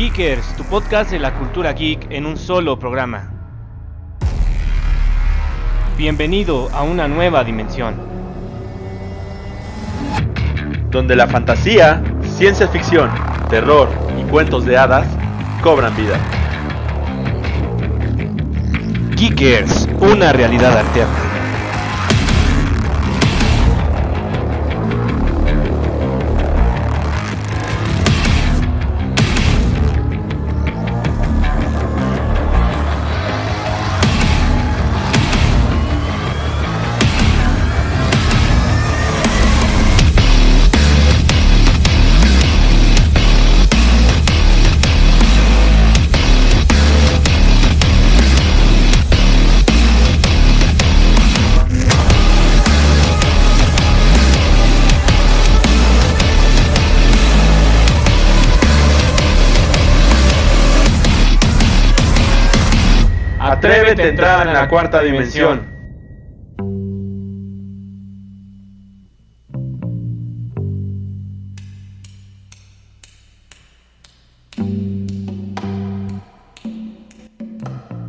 Geekers, tu podcast de la cultura geek en un solo programa. Bienvenido a una nueva dimensión, donde la fantasía, ciencia ficción, terror y cuentos de hadas cobran vida. Geekers, una realidad alterna. Atrévete a entrar en la cuarta dimensión.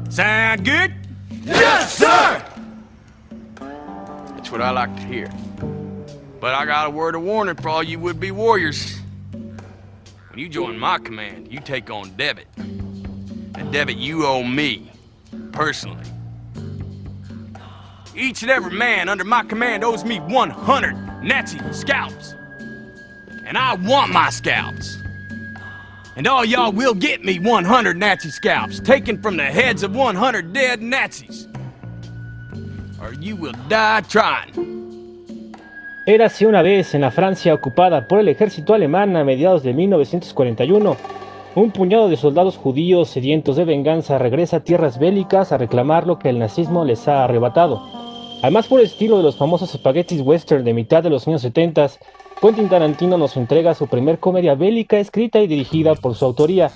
Sound good? Yes, sir! That's what I like to hear. But I got a word of warning for all you would-be warriors. When you join my command, you take on Devitt. And Devitt, you owe me, personally. Each and every man under my command owes me 100 Nazi scalps. And I want my scalps. And all y'all will get me 100 Nazi scalps, taken from the heads of 100 dead Nazis. Or you will die trying. Érase una vez en la Francia ocupada por el ejército alemán a mediados de 1941. Un puñado de soldados judíos sedientos de venganza regresa a tierras bélicas a reclamar lo que el nazismo les ha arrebatado. Además, por el estilo de los famosos spaghettis western de mitad de los años 70, Quentin Tarantino nos entrega su primer comedia bélica escrita y dirigida por su autoría.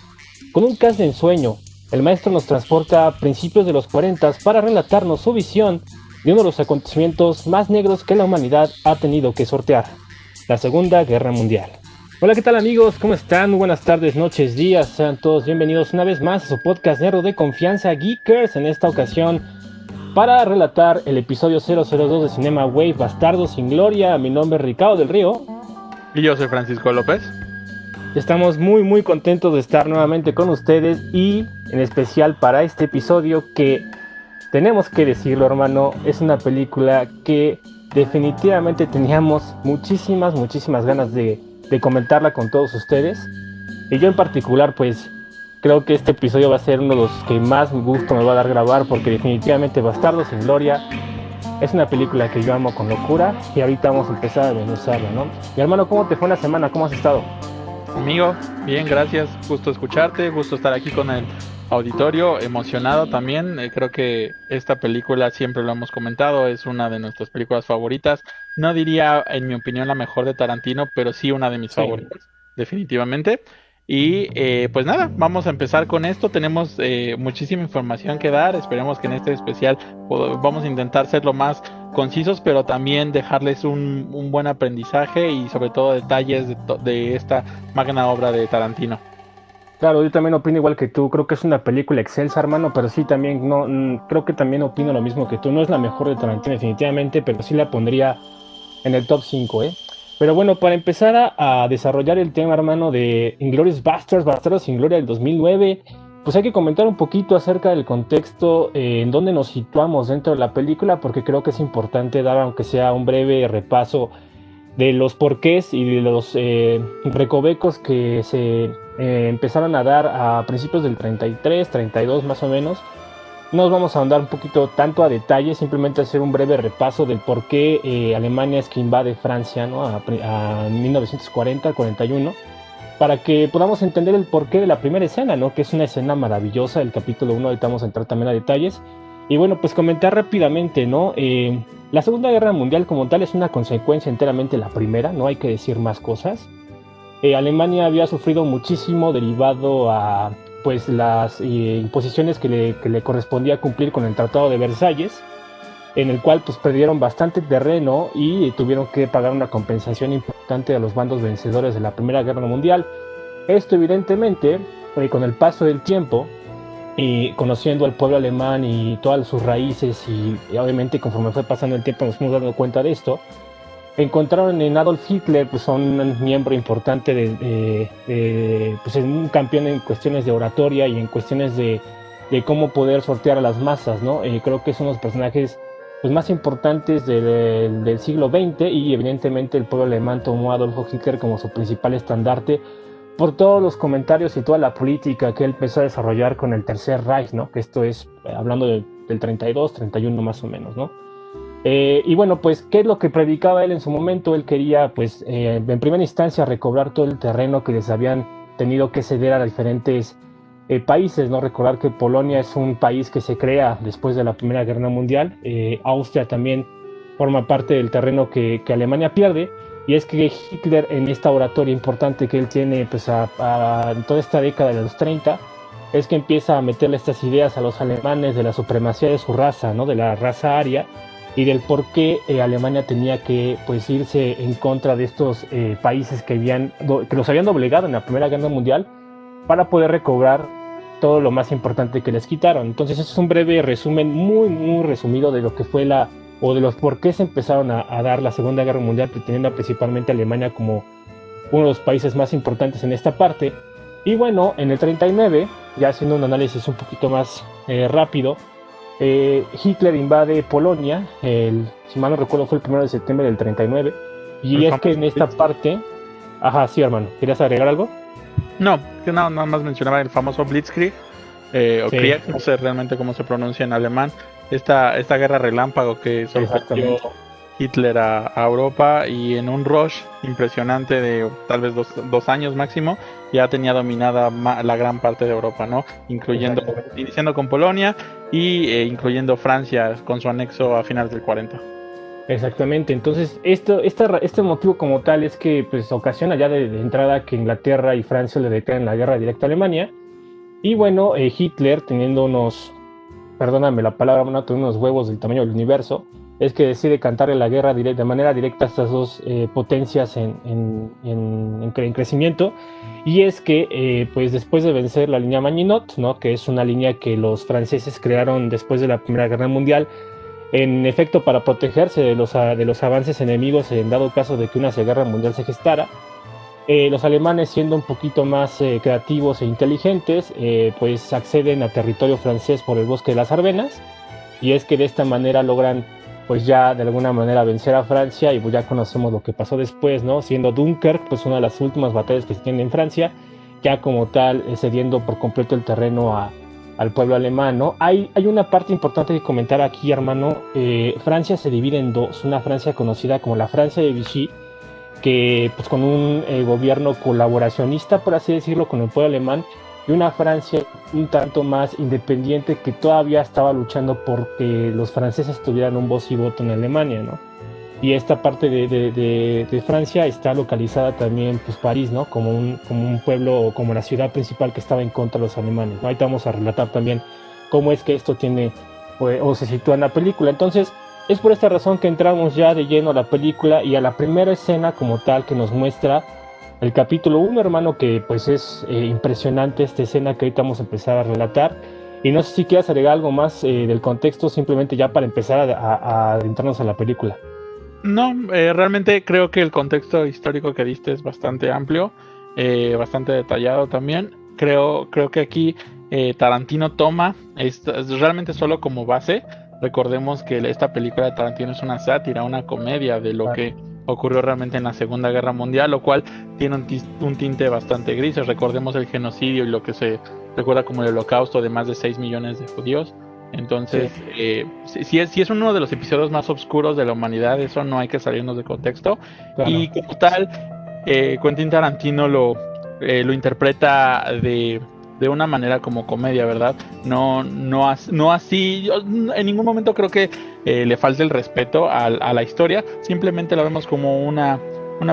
Con un cast de ensueño, el maestro nos transporta a principios de los 40 para relatarnos su visión de uno de los acontecimientos más negros que la humanidad ha tenido que sortear, la Segunda Guerra Mundial. Hola, ¿qué tal amigos? ¿Cómo están? Muy buenas tardes, noches, días. Sean todos bienvenidos una vez más a su podcast nerd de confianza Geekers. En esta ocasión, para relatar el episodio 002 de Cinema Wave, Bastardos sin Gloria. Mi nombre es Ricardo del Río. Y yo soy Francisco López. Estamos muy contentos de estar nuevamente con ustedes y en especial para este episodio que tenemos que decirlo, hermano, es una película que definitivamente teníamos muchísimas ganas de comentarla con todos ustedes. Y yo en particular, pues, creo que este episodio va a ser uno de los que más gusto me va a dar grabar, porque definitivamente Bastardos sin Gloria es una película que yo amo con locura y ahorita vamos a empezar a desmenuzarla, ¿no? Mi hermano, ¿cómo te fue la semana? ¿Cómo has estado? Amigo, bien, gracias. Gusto escucharte, gusto estar aquí con el auditorio, emocionado también. Creo que esta película, siempre lo hemos comentado, es una de nuestras películas favoritas. No diría, en mi opinión, la mejor de Tarantino, pero sí una de mis favoritas, definitivamente. Y pues nada, vamos a empezar con esto. Tenemos muchísima información que dar. Esperemos que en este especial vamos a intentar ser lo más concisos, pero también dejarles un buen aprendizaje y sobre todo detalles de esta magna obra de Tarantino. Claro, yo también opino igual que tú. Creo que es una película excelsa, hermano, pero sí también creo que también opino lo mismo que tú. No es la mejor de Tarantino definitivamente, pero sí la pondría en el top 5, ¿eh? Pero bueno, para empezar a desarrollar el tema, hermano, de Inglourious Basterds, Bastardos sin Gloria del 2009, pues hay que comentar un poquito acerca del contexto en donde nos situamos dentro de la película, porque creo que es importante dar, aunque sea un breve repaso de los porqués y de los recovecos que se empezaron a dar a principios del 33, 32 más o menos. No nos vamos a ahondar un poquito tanto a detalle, simplemente hacer un breve repaso del por qué Alemania es que invade Francia, ¿no? a 1940-41, para que podamos entender el porqué de la primera escena, ¿no? Que es una escena maravillosa del capítulo 1, ahorita vamos a entrar también a detalles. Y bueno, pues comentar rápidamente, ¿no? La Segunda Guerra Mundial como tal es una consecuencia enteramente de la primera, no hay que decir más cosas. Alemania había sufrido muchísimo derivado a pues las imposiciones que le correspondía cumplir con el Tratado de Versalles, en el cual pues perdieron bastante terreno y tuvieron que pagar una compensación importante a los bandos vencedores de la Primera Guerra Mundial. Esto evidentemente con el paso del tiempo y conociendo al pueblo alemán y todas sus raíces y obviamente conforme fue pasando el tiempo nos fuimos dando cuenta de esto, encontraron en Adolf Hitler pues un miembro importante pues un campeón en cuestiones de oratoria y en cuestiones de cómo poder sortear a las masas, ¿no? Creo que es uno de los personajes pues, más importantes del siglo XX y evidentemente el pueblo alemán tomó a Adolf Hitler como su principal estandarte por todos los comentarios y toda la política que él empezó a desarrollar con el Tercer Reich, ¿no? Que esto es hablando del 32, 31 más o menos, ¿no? Y bueno, pues, ¿qué es lo que predicaba él en su momento? Él quería, pues, en primera instancia recobrar todo el terreno que les habían tenido que ceder a diferentes países, ¿no? Recordar que Polonia es un país que se crea después de la Primera Guerra Mundial. Austria también forma parte del terreno que Alemania pierde. Y es que Hitler, en esta oratoria importante que él tiene, pues, en toda esta década de los 30, es que empieza a meterle estas ideas a los alemanes de la supremacía de su raza, ¿no? De la raza aria, y del por qué Alemania tenía que pues irse en contra de estos países que los habían doblegado en la Primera Guerra Mundial para poder recobrar todo lo más importante que les quitaron. Entonces es un breve resumen muy muy resumido de lo que fue o de los por qué se empezaron a dar la Segunda Guerra Mundial, teniendo principalmente a Alemania como uno de los países más importantes en esta parte. Y bueno, en el 39, ya haciendo un análisis un poquito más rápido, Hitler invade Polonia, si mal no recuerdo fue el 1 de septiembre del 39, y es que en esta parte... Ajá, sí, hermano, ¿querías agregar algo? No, que nada más mencionaba el famoso Blitzkrieg, o sí. Krieg, no sé realmente cómo se pronuncia en alemán, esta guerra relámpago que sorprendió Hitler a Europa, y en un rush impresionante de tal vez dos años máximo, ya tenía dominada la gran parte de Europa, ¿no? Iniciando con Polonia y incluyendo Francia con su anexo a finales del 40. Exactamente, entonces este motivo como tal es que pues ocasiona ya de entrada que Inglaterra y Francia le declaren la guerra directa a Alemania, y bueno, Hitler teniendo perdóname la palabra, unos huevos del tamaño del universo, es que decide cantarle la guerra de manera directa a estas dos potencias en crecimiento, y es que pues después de vencer la línea Maginot, ¿no? Que es una línea que los franceses crearon después de la Primera Guerra Mundial, en efecto para protegerse de los avances enemigos en dado caso de que una guerra mundial se gestara. Los alemanes, siendo un poquito más creativos e inteligentes, pues acceden a territorio francés por el bosque de las Ardenas, y es que de esta manera logran pues ya de alguna manera vencer a Francia, y pues ya conocemos lo que pasó después, ¿no? Siendo Dunkerque pues una de las últimas batallas que se tienen en Francia, ya como tal cediendo por completo el terreno al pueblo alemán, ¿no? Hay una parte importante que comentar aquí, hermano. Francia se divide en dos, una Francia conocida como la Francia de Vichy, que pues con un gobierno colaboracionista, por así decirlo, con el pueblo alemán, y una Francia un tanto más independiente que todavía estaba luchando porque los franceses tuvieran un voz y voto en Alemania, ¿no? Y esta parte de Francia está localizada también, pues París, ¿no? Como un pueblo o como la ciudad principal que estaba en contra de los alemanes, ¿no? Ahorita vamos a relatar también cómo es que esto tiene o se sitúa en la película. Entonces, es por esta razón que entramos ya de lleno a la película y a la primera escena como tal que nos muestra el capítulo 1, hermano, que pues es impresionante esta escena que ahorita vamos a empezar a relatar. Y no sé si quieras agregar algo más del contexto, simplemente ya para empezar a adentrarnos a la película. No, realmente creo que el contexto histórico que diste es bastante amplio, bastante detallado también. Creo que aquí Tarantino toma realmente solo como base. Recordemos que esta película de Tarantino es una sátira, una comedia de lo que ocurrió realmente en la Segunda Guerra Mundial, lo cual tiene un tinte bastante gris. Recordemos el genocidio y lo que se recuerda como el holocausto de más de 6 millones de judíos. Entonces, sí es uno de los episodios más oscuros de la humanidad, eso no hay que salirnos de contexto. Claro. Y como tal, Quentin Tarantino lo interpreta de una manera como comedia, ¿verdad? No así, yo en ningún momento creo que le falte el respeto a la historia, simplemente la vemos como una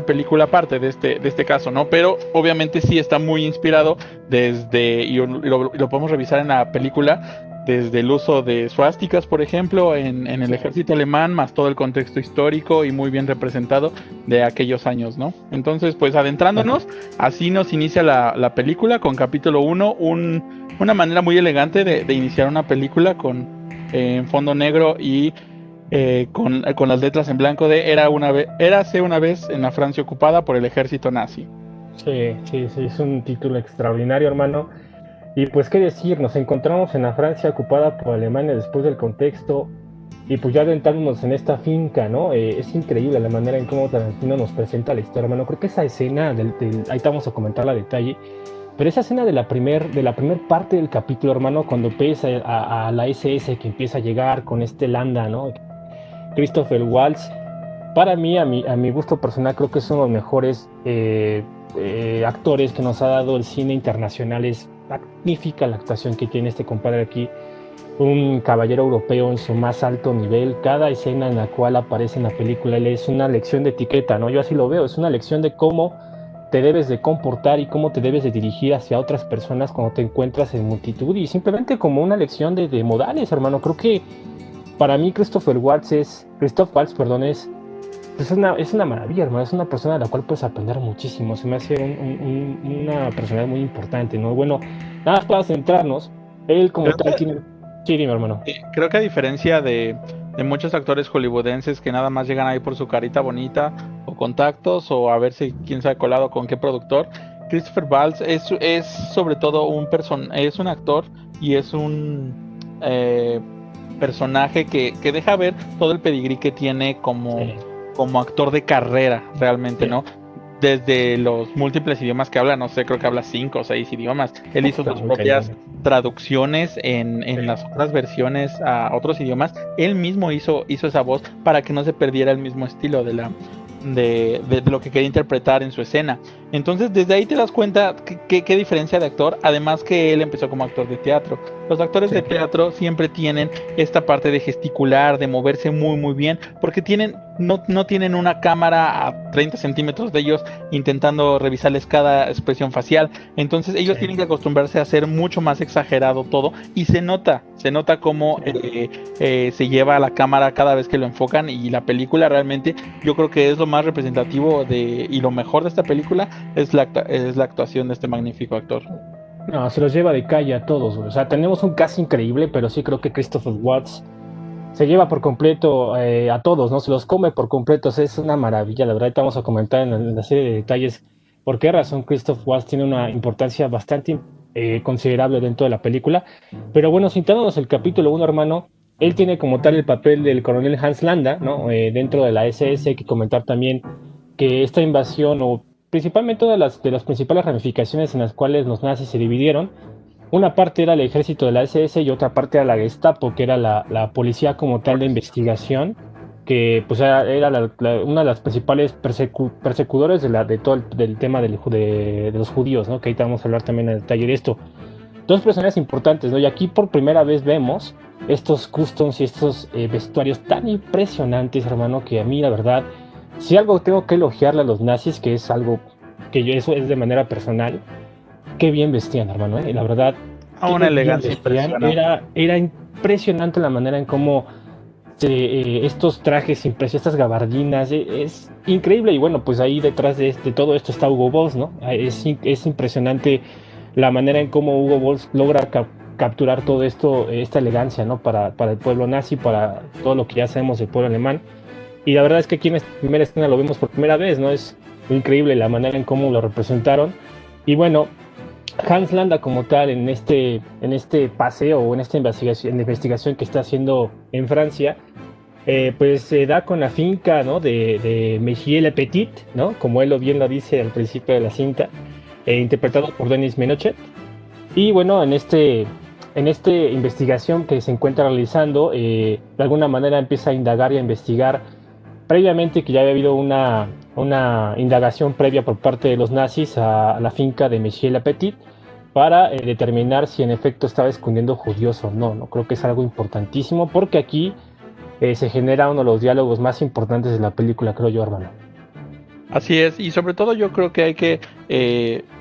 película aparte de este caso, ¿no? Pero obviamente sí está muy inspirado y lo podemos revisar en la película, desde el uso de suásticas, por ejemplo, en el ejército alemán, más todo el contexto histórico y muy bien representado de aquellos años, ¿no? Entonces, pues adentrándonos, así nos inicia la película con capítulo 1, una manera muy elegante de iniciar una película con en fondo negro y con las letras en blanco de Érase una vez en la Francia ocupada por el ejército nazi. Sí, sí, sí, es un título extraordinario, hermano. Y pues qué decir, nos encontramos en la Francia ocupada por Alemania después del contexto y pues ya adentrándonos en esta finca, ¿no? Es increíble la manera en cómo Tarantino nos presenta la historia, hermano. Creo que esa escena, ahí te vamos a comentarla a detalle, pero esa escena de la primer parte del capítulo, hermano, cuando ves a la SS que empieza a llegar con este Landa, ¿no? Christopher Waltz, para mí, a mi gusto personal, creo que es uno de los mejores actores que nos ha dado el cine internacional. Es magnífica la actuación que tiene este compadre aquí, un caballero europeo en su más alto nivel. Cada escena en la cual aparece en la película, él es una lección de etiqueta, ¿no? Yo así lo veo, es una lección de cómo te debes de comportar y cómo te debes de dirigir hacia otras personas cuando te encuentras en multitud, y simplemente como una lección de modales, hermano. Creo que para mí Christoph Waltz, es una maravilla, hermano. Es una persona de la cual puedes aprender muchísimo. Se me hace una personalidad muy importante, ¿no? Bueno, nada más para centrarnos, él como tal tiene... Sí, dime, hermano. Creo que a diferencia de muchos actores hollywoodenses que nada más llegan ahí por su carita bonita o contactos o a ver si quién se ha colado con qué productor, Christopher Waltz es sobre todo es un actor y es un personaje que deja ver todo el pedigrí que tiene como actor de carrera realmente, ¿no? Desde los múltiples idiomas que habla, no sé, creo que habla 5 o 6 idiomas. Él hizo sus propias traducciones en las otras versiones a otros idiomas. Él mismo hizo esa voz para que no se perdiera el mismo estilo de lo que quería interpretar en su escena. Entonces desde ahí te das cuenta qué diferencia de actor, además que él empezó como actor de teatro. Los actores de teatro siempre tienen esta parte de gesticular, de moverse muy muy bien, porque no tienen una cámara a 30 centímetros de ellos intentando revisarles cada expresión facial. Entonces ellos tienen que acostumbrarse a hacer mucho más exagerado todo, y se nota cómo se lleva a la cámara cada vez que lo enfocan, y la película realmente yo creo que es lo más representativo y lo mejor de esta película es la actuación de este magnífico actor. No, se los lleva de calle a todos, güey. O sea, tenemos un cast increíble, pero sí creo que Christopher Waltz se lleva por completo a todos, ¿no? Se los come por completo. O sea, es una maravilla, la verdad. Te vamos a comentar en la serie de detalles por qué razón Christopher Waltz tiene una importancia bastante considerable dentro de la película. Pero bueno, citándonos el capítulo 1, hermano, él tiene como tal el papel del coronel Hans Landa, ¿no? Dentro de la SS. Hay que comentar también que esta invasión, o principalmente una de las principales ramificaciones en las cuales los nazis se dividieron, una parte era el ejército de la SS y otra parte era la Gestapo, que era la policía como tal de investigación, que pues era una de las principales persecutores de todo del tema de los judíos, ¿no? Que ahorita vamos a hablar también en detalle de esto. Dos personas importantes, ¿no? Y aquí por primera vez vemos estos customs y estos vestuarios tan impresionantes, hermano, que a mí la verdad, si algo tengo que elogiarle a los nazis, que es algo que yo, eso es de manera personal, qué bien vestían, hermano, la verdad. Una elegancia impresionante. Era impresionante la manera en cómo estos trajes impresos, estas gabardinas, es increíble. Y bueno, pues ahí detrás de todo esto está Hugo Boss, ¿no? Es impresionante la manera en cómo Hugo Boss logra capturar todo esto, esta elegancia, ¿no? Para el pueblo nazi, para todo lo que ya sabemos del pueblo alemán. Y la verdad es que aquí en esta primera escena lo vemos por primera vez, ¿no? Es increíble la manera en cómo lo representaron. Y bueno, Hans Landa como tal en este paseo o en esta investigación que está haciendo en Francia, pues se da con la finca, ¿no? de Mejie le Petit, ¿no? Como él bien lo dice al principio de la cinta, interpretado por Denis Menochet. Y bueno, en esta investigación que se encuentra realizando, de alguna manera empieza a indagar y a investigar previamente que ya había habido una indagación previa por parte de los nazis a la finca de Mejie le Petit para determinar si en efecto estaba escondiendo judíos o no. No creo que es algo importantísimo, porque aquí se genera uno de los diálogos más importantes de la película, creo yo, hermano. Así es, y sobre todo yo creo que hay que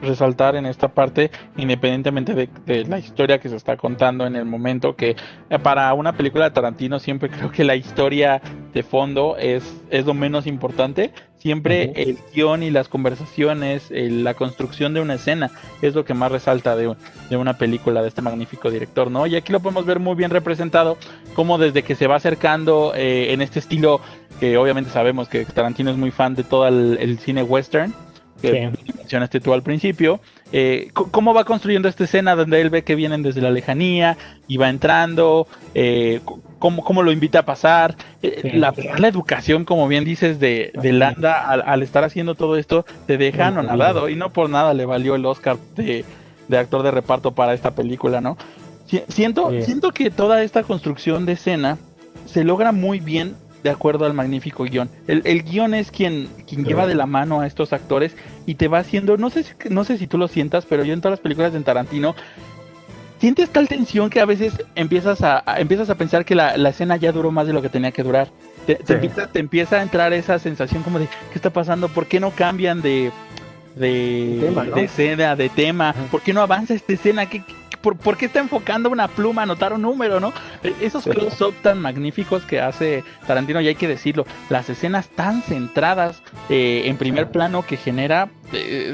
resaltar en esta parte, independientemente de la historia que se está contando en el momento, que para una película de Tarantino siempre creo que la historia de fondo es lo menos importante. Siempre el guión y las conversaciones, la construcción de una escena es lo que más resalta de una película de este magnífico director, ¿no? Y aquí lo podemos ver muy bien representado, como desde que se va acercando en este estilo, que obviamente sabemos que Tarantino es muy fan de todo el cine western, que mencionaste tú al principio, cómo va construyendo esta escena donde él ve que vienen desde la lejanía y va entrando, cómo lo invita a pasar, la educación, como bien dices, de Landa al estar haciendo todo esto, te deja anonadado, y no por nada le valió el Oscar de actor de reparto para esta película, ¿no? Siento que toda esta construcción de escena se logra muy bien de acuerdo al magnífico guión. El guión es quien lleva de la mano a estos actores y te va haciendo, no sé si tú lo sientas, pero yo en todas las películas de Tarantino sientes tal tensión que a veces empiezas a pensar que la escena ya duró más de lo que tenía que durar. Te empieza a entrar esa sensación como de ¿qué está pasando? ¿Por qué no cambian de tema, ¿no? De escena, de tema? ¿Por qué no avanza esta escena? ¿Por qué está enfocando una pluma a anotar un número, no? Esos close-up tan magníficos que hace Tarantino, y hay que decirlo, las escenas tan centradas en primer plano que genera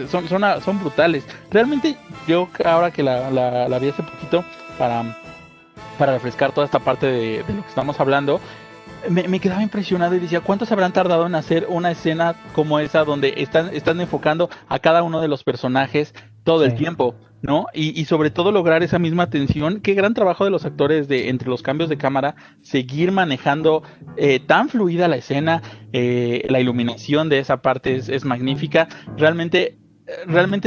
son brutales. Realmente yo ahora que la vi hace poquito para refrescar toda esta parte de lo que estamos hablando, me quedaba impresionado y decía, ¿cuántos habrán tardado en hacer una escena como esa donde están enfocando a cada uno de los personajes todo el tiempo, ¿no? Y sobre todo lograr esa misma tensión. Qué gran trabajo de los actores entre los cambios de cámara, seguir manejando tan fluida la escena, la iluminación de esa parte es magnífica. Realmente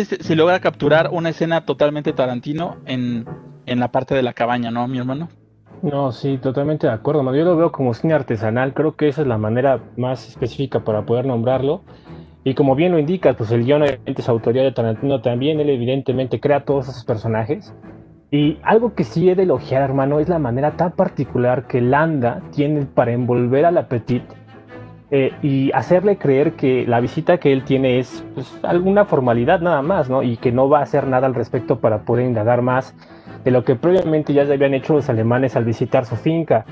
se logra capturar una escena totalmente Tarantino en la parte de la cabaña, ¿no, mi hermano? No, sí, totalmente de acuerdo, mano. Yo lo veo como cine artesanal, creo que esa es la manera más específica para poder nombrarlo. Y como bien lo indicas, pues el guion obviamente es autoría de Tarantino también, él evidentemente crea todos esos personajes. Y algo que sí he de elogiar, hermano, es la manera tan particular que Landa tiene para envolver a la Petite y hacerle creer que la visita que él tiene es pues, alguna formalidad nada más, ¿no? Y que no va a hacer nada al respecto para poder indagar más de lo que previamente ya se habían hecho los alemanes al visitar su finca.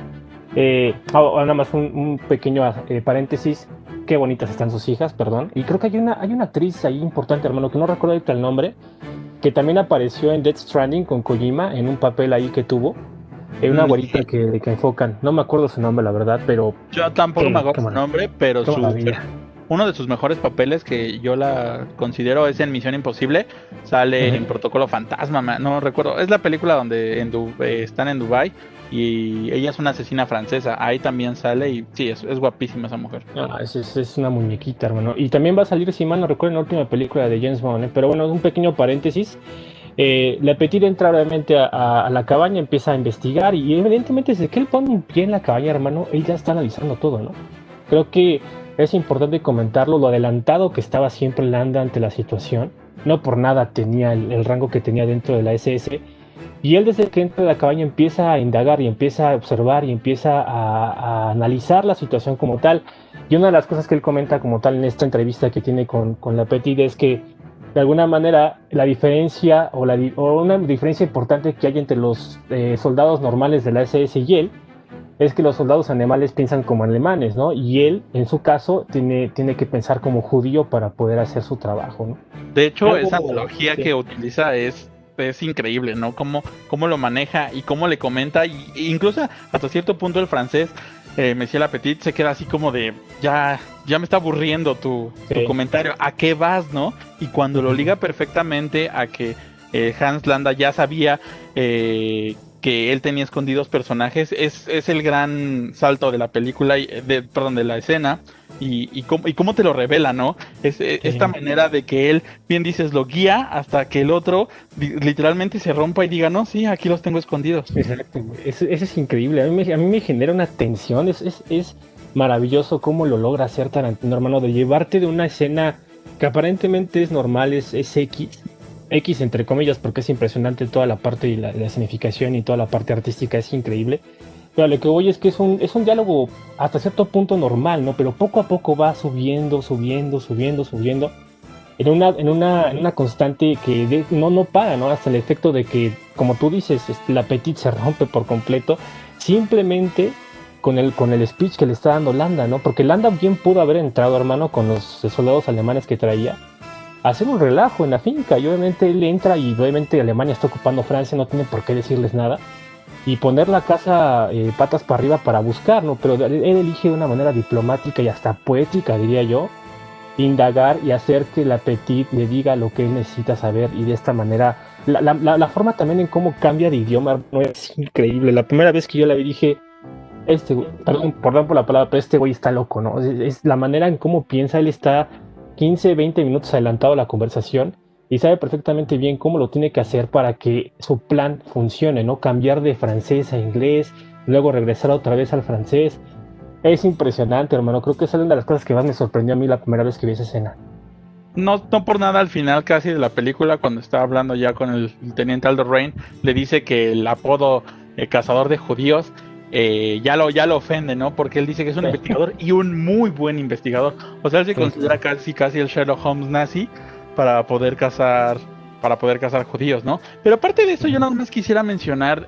Nada más un pequeño paréntesis. Qué bonitas están sus hijas, perdón. Y creo que hay una actriz ahí importante, hermano, que no recuerdo ahorita el nombre, que también apareció en Death Stranding con Kojima, en un papel ahí que tuvo. Una güerita que enfocan. No me acuerdo su nombre, la verdad, pero... Yo tampoco me acuerdo su nombre, pero uno de sus mejores papeles que yo la considero es en Misión Imposible. Sale en Protocolo Fantasma, no recuerdo. Es la película donde están en Dubai y ella es una asesina francesa. Ahí también sale y sí, es guapísima esa mujer. Es una muñequita, hermano. Y también va a salir, si mal no recuerdo, en la última película de James Bond, ¿eh? Pero bueno, un pequeño paréntesis. La Petite entra obviamente a la cabaña, empieza a investigar y evidentemente desde que él pone un pie en la cabaña, hermano, él ya está analizando todo, ¿no? Creo que es importante comentarlo, lo adelantado que estaba siempre Landa ante la situación. No por nada tenía el rango que tenía dentro de la SS. Y él desde que entra a la cabaña empieza a indagar y empieza a observar y empieza a analizar la situación como tal. Y una de las cosas que él comenta como tal en esta entrevista que tiene con la Petite es que de alguna manera la diferencia o una diferencia importante que hay entre los soldados normales de la SS y él es que los soldados animales piensan como alemanes, ¿no? Y él, en su caso, tiene que pensar como judío para poder hacer su trabajo, ¿no? De hecho, esa analogía que utiliza es increíble, ¿no? Cómo lo maneja y cómo le comenta, y incluso hasta cierto punto el francés, Monsieur Lapetite, se queda así como de, ya me está aburriendo tu comentario, ¿a qué vas, no? Y cuando lo liga perfectamente a que Hans Landa ya sabía que él tenía escondidos personajes, es el gran salto de la película, de la escena, y cómo te lo revela, ¿no? Esta manera de que él, bien dices, lo guía hasta que el otro literalmente se rompa y diga, no, sí, aquí los tengo escondidos. Exacto, eso es increíble, a mí me genera una tensión, es maravilloso cómo lo logra hacer Tarantino, hermano, de llevarte de una escena que aparentemente es normal, es X entre comillas, porque es impresionante toda la parte y la escenificación y toda la parte artística es increíble, Pero lo que voy es que es un diálogo hasta cierto punto normal, ¿no? Pero poco a poco va subiendo, en una constante que no para, ¿no? Hasta el efecto de que, como tú dices, la Petite se rompe por completo, simplemente con el speech que le está dando Landa, ¿no? Porque Landa bien pudo haber entrado, hermano, con los soldados alemanes que traía, a hacer un relajo en la finca, y obviamente él entra y obviamente Alemania está ocupando Francia, no tiene por qué decirles nada, y poner la casa patas para arriba para buscar, ¿no? Pero él elige de una manera diplomática y hasta poética, diría yo, indagar y hacer que la Petite le diga lo que él necesita saber, y de esta manera la forma también en cómo cambia de idioma no es increíble. La primera vez que yo la vi dije, perdón por la palabra, pero este güey está loco, ¿no? Es la manera en cómo piensa. Él está 15, 20 minutos adelantado a la conversación y sabe perfectamente bien cómo lo tiene que hacer para que su plan funcione, ¿no? Cambiar de francés a inglés, luego regresar otra vez al francés. Es impresionante, hermano. Creo que es una de las cosas que más me sorprendió a mí la primera vez que vi esa escena. No por nada al final casi de la película, cuando está hablando ya con el teniente Aldo Rain, le dice que el apodo cazador de judíos ya lo ofende, ¿no? Porque él dice que es un investigador y un muy buen investigador. O sea, él se considera casi el Sherlock Holmes nazi para poder cazar judíos, ¿no? Pero aparte de eso, yo nada más quisiera mencionar,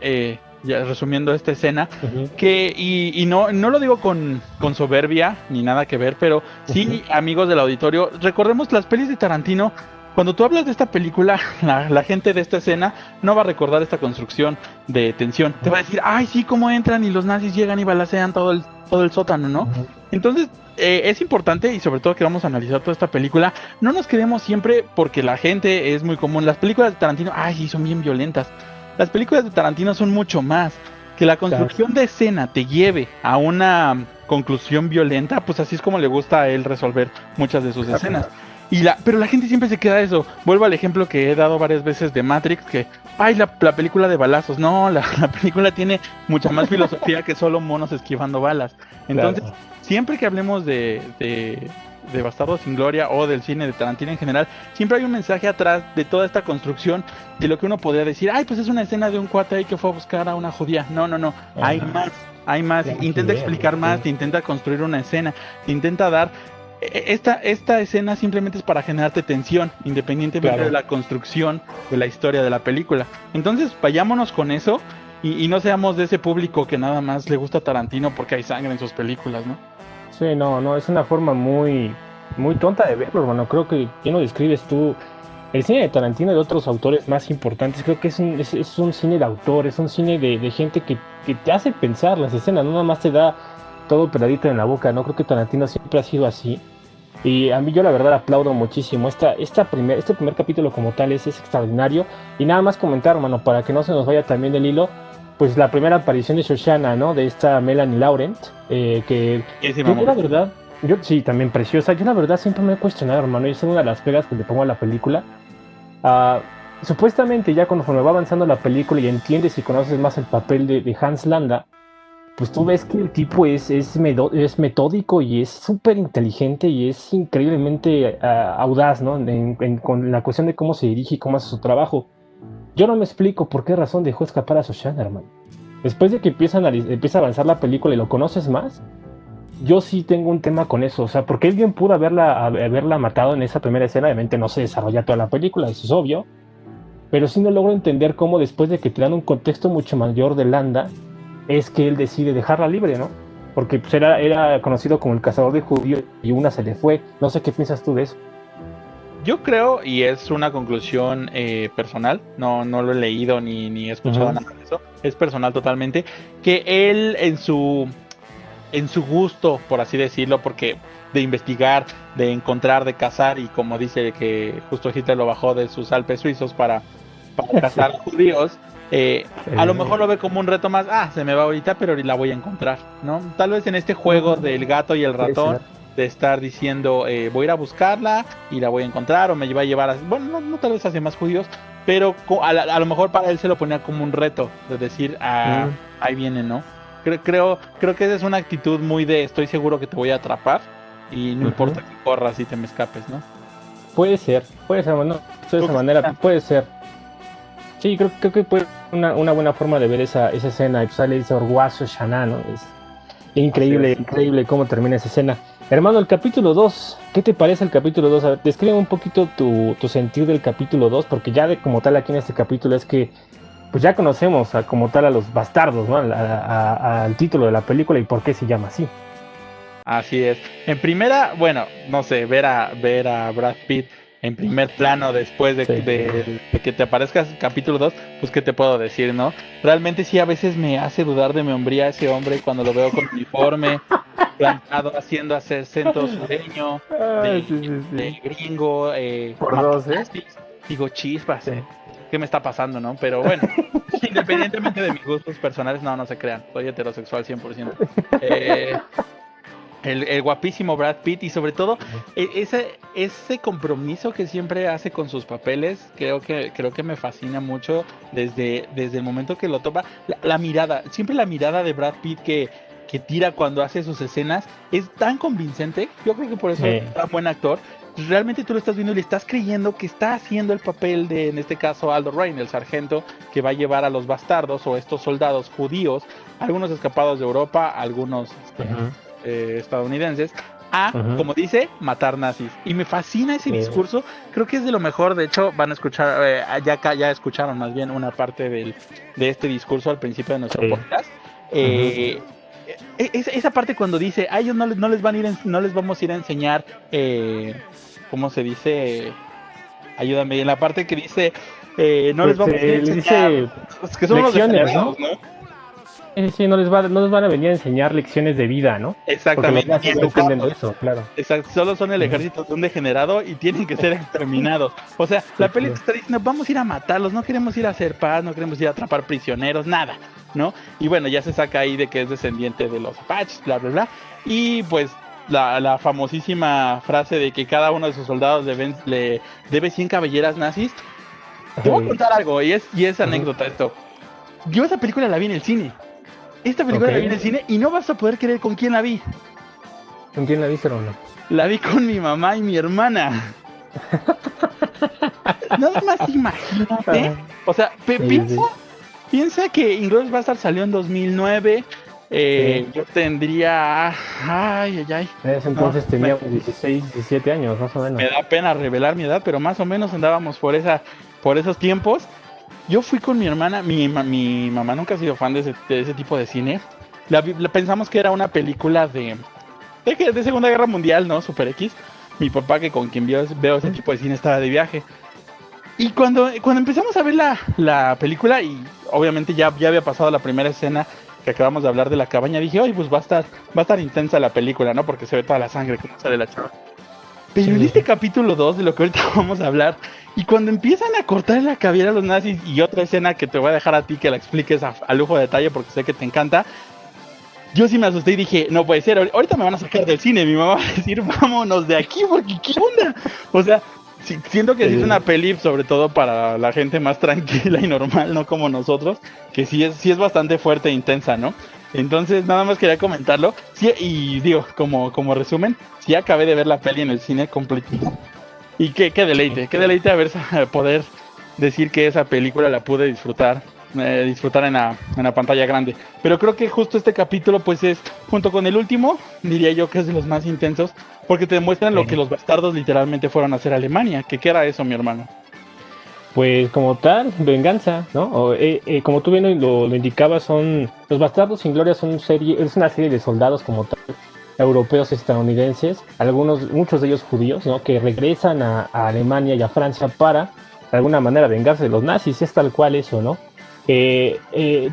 ya resumiendo esta escena, que y no lo digo con soberbia ni nada que ver, pero sí, amigos del auditorio, recordemos las pelis de Tarantino. Cuando tú hablas de esta película, la gente de esta escena no va a recordar esta construcción de tensión. Te va a decir, ay, sí, cómo entran y los nazis llegan y balacean todo el sótano, ¿no? Entonces, es importante, y sobre todo que vamos a analizar toda esta película, no nos quedemos siempre, porque la gente es muy común. Las películas de Tarantino, ay, sí, son bien violentas. Las películas de Tarantino son mucho más. Que la construcción de escena te lleve a una conclusión violenta, pues así es como le gusta a él resolver muchas de sus escenas. Pero la gente siempre se queda a eso. Vuelvo al ejemplo que he dado varias veces de Matrix, que, ay, la película de balazos. No, la película tiene mucha más filosofía que solo monos esquivando balas. Entonces, siempre que hablemos de Bastardos sin Gloria o del cine de Tarantino en general, siempre hay un mensaje atrás de toda esta construcción de lo que uno podría decir, ay, pues es una escena de un cuate ahí que fue a buscar a una judía. No, hay más, intenta explicar más, te intenta construir una escena, te intenta dar... Esta escena simplemente es para generarte tensión, independientemente de la construcción de la historia de la película. Entonces, vayámonos con eso y no seamos de ese público que nada más le gusta Tarantino porque hay sangre en sus películas, ¿no? Sí, no, es una forma muy, muy tonta de verlo, hermano. Creo que ya no describes tú el cine de Tarantino y de otros autores más importantes. Creo que es un cine de autor, es un cine de gente que te hace pensar las escenas, no nada más te da todo peladito en la boca, ¿no? Creo que Tarantino siempre ha sido así. Y a mí yo la verdad aplaudo muchísimo. Este primer capítulo como tal es extraordinario. Y nada más comentar, hermano, para que no se nos vaya también del hilo, pues la primera aparición de Shoshana, ¿no? De esta Melanie Laurent, que yo la verdad, sí, también preciosa. Yo la verdad siempre me he cuestionado, hermano, y es una de las pegas que le pongo a la película. Supuestamente ya conforme va avanzando la película y entiendes y conoces más el papel de Hans Landa, pues tú ves que el tipo es metódico y es súper inteligente y es increíblemente audaz, ¿no? Con la cuestión de cómo se dirige y cómo hace su trabajo. Yo no me explico por qué razón dejó escapar a Shoshana, hermano. Después de que empieza a avanzar la película y lo conoces más, yo sí tengo un tema con eso. O sea, porque él bien pudo haberla matado en esa primera escena. Obviamente no se desarrolla toda la película, eso es obvio. Pero sí no logro entender cómo después de que te dan un contexto mucho mayor de Landa, es que él decide dejarla libre, ¿no? Porque pues, era conocido como el cazador de judíos y una se le fue. No sé qué piensas tú de eso. Yo creo, y es una conclusión personal, no lo he leído ni he escuchado nada de eso, es personal totalmente, que él en su gusto, por así decirlo, porque de investigar, de encontrar, de cazar, y como dice que justo Hitler lo bajó de sus Alpes suizos para cazar judíos, a lo mejor lo ve como un reto más, se me va ahorita, pero la voy a encontrar, ¿no? Tal vez en este juego del gato y el ratón, de estar diciendo, voy a ir a buscarla y la voy a encontrar, o me va a llevar bueno, no tal vez hacia más judíos, pero a lo mejor para él se lo ponía como un reto, de decir, ahí viene, ¿no? Creo que esa es una actitud muy de, estoy seguro que te voy a atrapar, y no importa que corras y te me escapes, ¿no? Puede ser, bueno, de esa manera, puede ser. Sí, creo que puede una buena forma de ver esa escena. Y pues sale ese Orguazo Shana, ¿no? Es increíble cómo termina esa escena. Hermano, el capítulo 2, ¿qué te parece el capítulo 2? A ver, describe un poquito tu sentir del capítulo 2, porque ya de como tal aquí en este capítulo es que pues ya conocemos como tal a los bastardos, ¿no? Al título de la película y por qué se llama así. Así es. En primera, bueno, no sé, ver a Brad Pitt en primer plano después de, Sí. de que te aparezca el capítulo 2, pues qué te puedo decir, ¿no? Realmente sí a veces me hace dudar de mi hombría ese hombre cuando lo veo con uniforme, plantado haciendo acento sureño, de gringo, Por matando dos, ¿eh? nazis. Digo, chispas, Sí. ¿qué me está pasando, no? Pero bueno, independientemente de mis gustos personales, no se crean, soy heterosexual 100%. El guapísimo Brad Pitt y sobre todo ese compromiso que siempre hace con sus papeles, creo que me fascina mucho desde el momento que lo toma. La mirada, siempre la mirada de Brad Pitt que tira cuando hace sus escenas es tan convincente. Yo creo que por eso es tan buen actor. Realmente tú lo estás viendo y le estás creyendo que está haciendo el papel de, en este caso, Aldo Rain, el sargento que va a llevar a los bastardos o estos soldados judíos, algunos escapados de Europa, algunos estadounidenses, a, como dice, matar nazis. Y me fascina ese discurso. Creo que es de lo mejor. De hecho, van a escuchar, ya escucharon más bien una parte de este discurso al principio de nuestro podcast. Esa parte cuando dice, a ellos no les vamos a ir a enseñar, ¿cómo se dice? Ayúdame, en la parte que dice, no les vamos a ir a enseñar, que son los degenerados, ¿no? Sí, no les van a venir a enseñar lecciones de vida, ¿no? Exactamente. Porque los nazis dependen de eso, claro. Exacto, solo son el ejército de un degenerado y tienen que ser exterminados. O sea, la peli te está diciendo, vamos a ir a matarlos, no queremos ir a hacer paz, no queremos ir a atrapar prisioneros, nada, ¿no? Y bueno, ya se saca ahí de que es descendiente de los Apaches, bla, bla, bla. Y pues la famosísima frase de que cada uno de sus soldados le debe 100 cabelleras nazis. Te voy a contar algo, y es anécdota esto. Yo esa película la vi en el cine. Esta película la vi en el cine y no vas a poder creer con quién la vi. ¿Con quién la viste, hermano? La vi con mi mamá y mi hermana. Nada más imagínate. O sea, piensa que Inglourious Basterds salió en 2009. Yo tendría... Ay. En ese entonces teníamos 16, 17 años, más o menos. Me da pena revelar mi edad, pero más o menos andábamos por esos tiempos. Yo fui con mi hermana, mi mamá nunca ha sido fan de ese tipo de cine. Pensamos que era una película de Segunda Guerra Mundial, ¿no? Super X. Mi papá, que con quien veo ese tipo de cine, estaba de viaje. Y cuando empezamos a ver la película, y obviamente ya había pasado la primera escena que acabamos de hablar de la cabaña, dije, oye, pues va a estar intensa la película, ¿no? Porque se ve toda la sangre que sale la chava. Pero en este capítulo 2, de lo que ahorita vamos a hablar, y cuando empiezan a cortar la cabellera a los nazis, y otra escena que te voy a dejar a ti que la expliques a lujo de detalle porque sé que te encanta, yo sí me asusté y dije, no puede ser, ahorita me van a sacar del cine, mi mamá va a decir, vámonos de aquí, porque ¿qué onda? O sea, siento que es una peli, sobre todo para la gente más tranquila y normal, no como nosotros, que sí es bastante fuerte e intensa, ¿no? Entonces, nada más quería comentarlo. Sí, y digo, como resumen, sí acabé de ver la peli en el cine completita. Y qué deleite poder decir que esa película la pude disfrutar en la pantalla grande. Pero creo que justo este capítulo, pues es, junto con el último, diría yo que es de los más intensos, porque te demuestran lo que los bastardos literalmente fueron a hacer a Alemania. ¿Qué era eso, mi hermano? Pues como tal, venganza, ¿no? Como tú bien lo indicabas, los Bastardos sin Gloria es una serie de soldados como tal, europeos estadounidenses, muchos de ellos judíos, ¿no? Que regresan a Alemania y a Francia para, de alguna manera, vengarse de los nazis. Es tal cual eso, ¿no?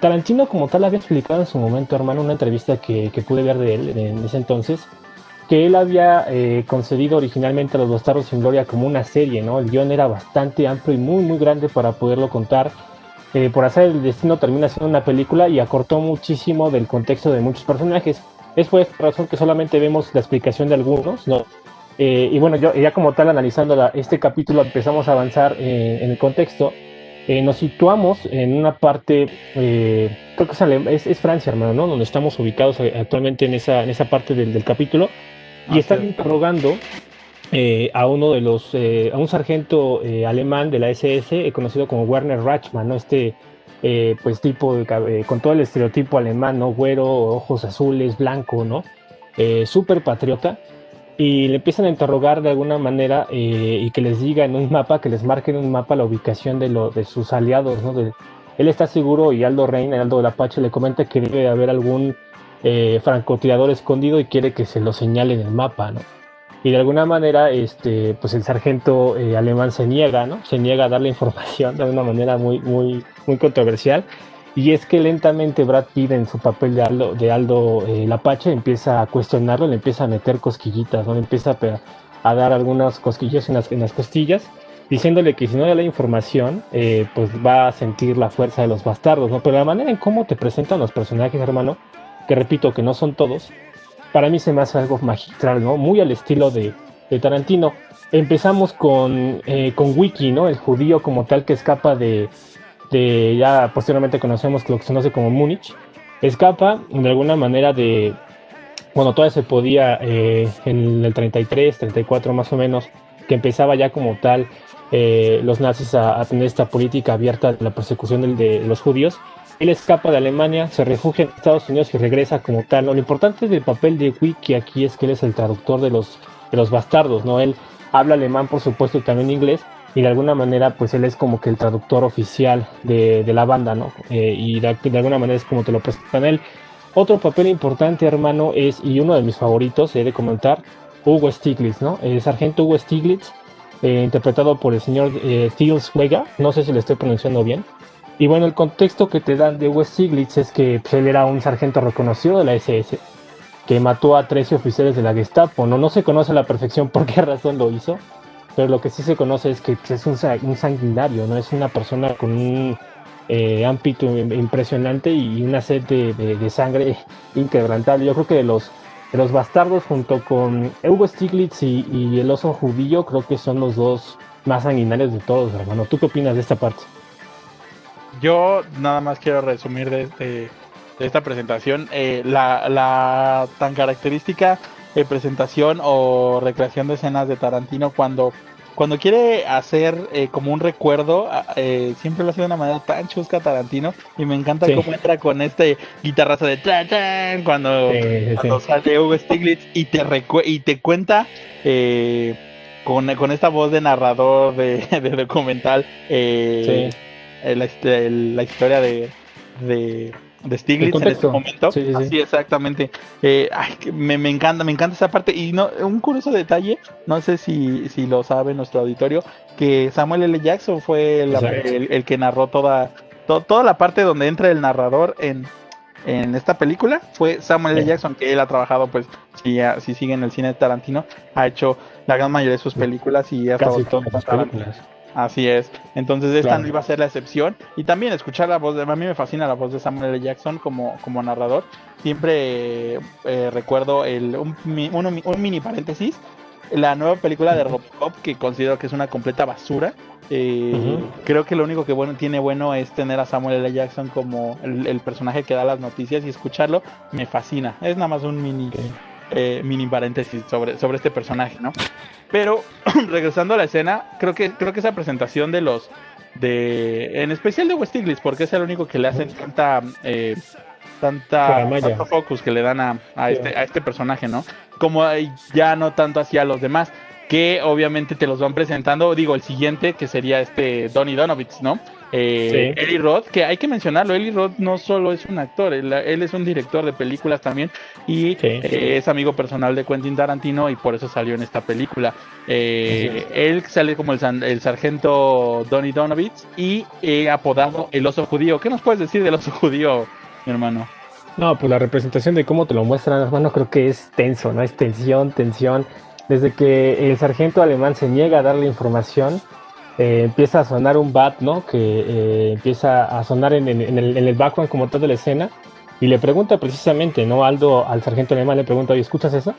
Tarantino como tal había explicado en su momento, hermano, una entrevista que pude ver de él en ese entonces, que él había concebido originalmente a Los Bastardos sin Gloria como una serie, ¿no? El guión era bastante amplio y muy, muy grande para poderlo contar. Por hacer el destino termina siendo una película y acortó muchísimo del contexto de muchos personajes. Es por esta razón que solamente vemos la explicación de algunos, ¿no? Y bueno, ya como tal, analizando este capítulo, empezamos a avanzar en el contexto. Nos situamos en una parte, creo que es Francia, hermano, ¿no? Donde estamos ubicados actualmente en esa parte del capítulo. Y están interrogando a un sargento alemán de la SS, conocido como Werner Rachmann, ¿no? Este pues con todo el estereotipo alemán, ¿no? Güero, ojos azules, blanco, ¿no? Súper patriota. Y le empiezan a interrogar de alguna manera y que les diga en un mapa, que les marque en un mapa la ubicación de sus aliados, ¿no? Él está seguro y Aldo del Apache le comenta que debe haber algún francotirador escondido y quiere que se lo señale en el mapa, ¿no? Y de alguna manera, pues el sargento alemán se niega, ¿no? Se niega a darle información de una manera muy controversial. Y es que lentamente Brad Pitt en su papel de Aldo el Apache empieza a cuestionarlo, le empieza a meter cosquillitas, ¿no? Le empieza a dar algunas cosquillas en las costillas, diciéndole que si no le da la información, pues va a sentir la fuerza de los bastardos, ¿no? Pero la manera en cómo te presentan los personajes, hermano, que repito que no son todos, para mí se me hace algo magistral, ¿no? Muy al estilo de Tarantino. Empezamos con Wiki, ¿no? El judío como tal que escapa ya posteriormente conocemos lo que se conoce como Múnich. Escapa de alguna manera bueno, todavía se podía en el 33, 34 más o menos, que empezaba ya como tal los nazis a tener esta política abierta de la persecución de los judíos. Él escapa de Alemania, se refugia en Estados Unidos y regresa como tal, ¿no? Lo importante del papel de Wiki aquí es que él es el traductor de los bastardos, ¿no? Él habla alemán, por supuesto, y también inglés, y de alguna manera, pues él es como que el traductor oficial de la banda, ¿no? Y de alguna manera es como te lo presentan él. Otro papel importante, hermano, y uno de mis favoritos, he de comentar, Hugo Stiglitz, ¿no? El sargento Hugo Stiglitz, interpretado por el señor Til Schweiger, no sé si lo estoy pronunciando bien. Y bueno, el contexto que te dan de Hugo Stiglitz es que pues, él era un sargento reconocido de la SS, que mató a 13 oficiales de la Gestapo. No se conoce a la perfección por qué razón lo hizo, pero lo que sí se conoce es que pues, es un sanguinario, ¿no? Es una persona con un ámbito impresionante y una sed de sangre inquebrantable. Yo creo que de los bastardos, junto con Hugo Stiglitz y el oso judío, creo que son los dos más sanguinarios de todos, hermano. ¿Tú qué opinas de esta parte? Yo nada más quiero resumir de esta presentación la tan característica presentación o recreación de escenas de Tarantino cuando quiere hacer como un recuerdo, siempre lo hace de una manera tan chusca Tarantino, y me encanta cómo entra con este guitarrazo de ¡tran! Cuando sale Hugo Stiglitz y te cuenta con esta voz de narrador de documental la historia de Stiglitz en ese momento. Sí. Así exactamente. Me encanta esa parte. Y no, un curioso detalle, no sé si lo sabe nuestro auditorio, que Samuel L. Jackson fue el que narró toda la parte donde entra el narrador en esta película. Fue Samuel L. Jackson, que él ha trabajado, pues, si sigue en el cine de Tarantino, ha hecho la gran mayoría de sus películas y ha casi todas las películas. Así es. Entonces esta no iba a ser la excepción. Y también escuchar la voz a mí me fascina la voz de Samuel L. Jackson como narrador. Siempre recuerdo un mini paréntesis. La nueva película de Robocop, que considero que es una completa basura. Creo que lo único que tiene bueno es tener a Samuel L. Jackson como el personaje que da las noticias, y escucharlo me fascina. Es nada más un mini paréntesis sobre este personaje, ¿no? Pero regresando a la escena, creo que esa presentación en especial de Hugo Stiglitz, porque es el único que le hacen tanto focus que le dan a este personaje, ¿no? Como ya no tanto hacia los demás, que obviamente te los van presentando. Digo, el siguiente, que sería Donnie Donovitz, ¿no? Eli Roth, que hay que mencionarlo. Eli Roth no solo es un actor, él es un director de películas también, y es amigo personal de Quentin Tarantino, y por eso salió en esta película. Él sale como el sargento Donnie Donovitz, y apodado el oso judío. ¿Qué nos puedes decir del oso judío, mi hermano? No, pues la representación de cómo te lo muestran, hermano, creo que es tenso, ¿no? Es tensión. Desde que el sargento alemán se niega a darle información, empieza a sonar un bat, ¿no? Que empieza a sonar en el background como tal de la escena, y le pregunta precisamente, ¿no? Aldo al sargento alemán le pregunta, oye, ¿escuchas eso?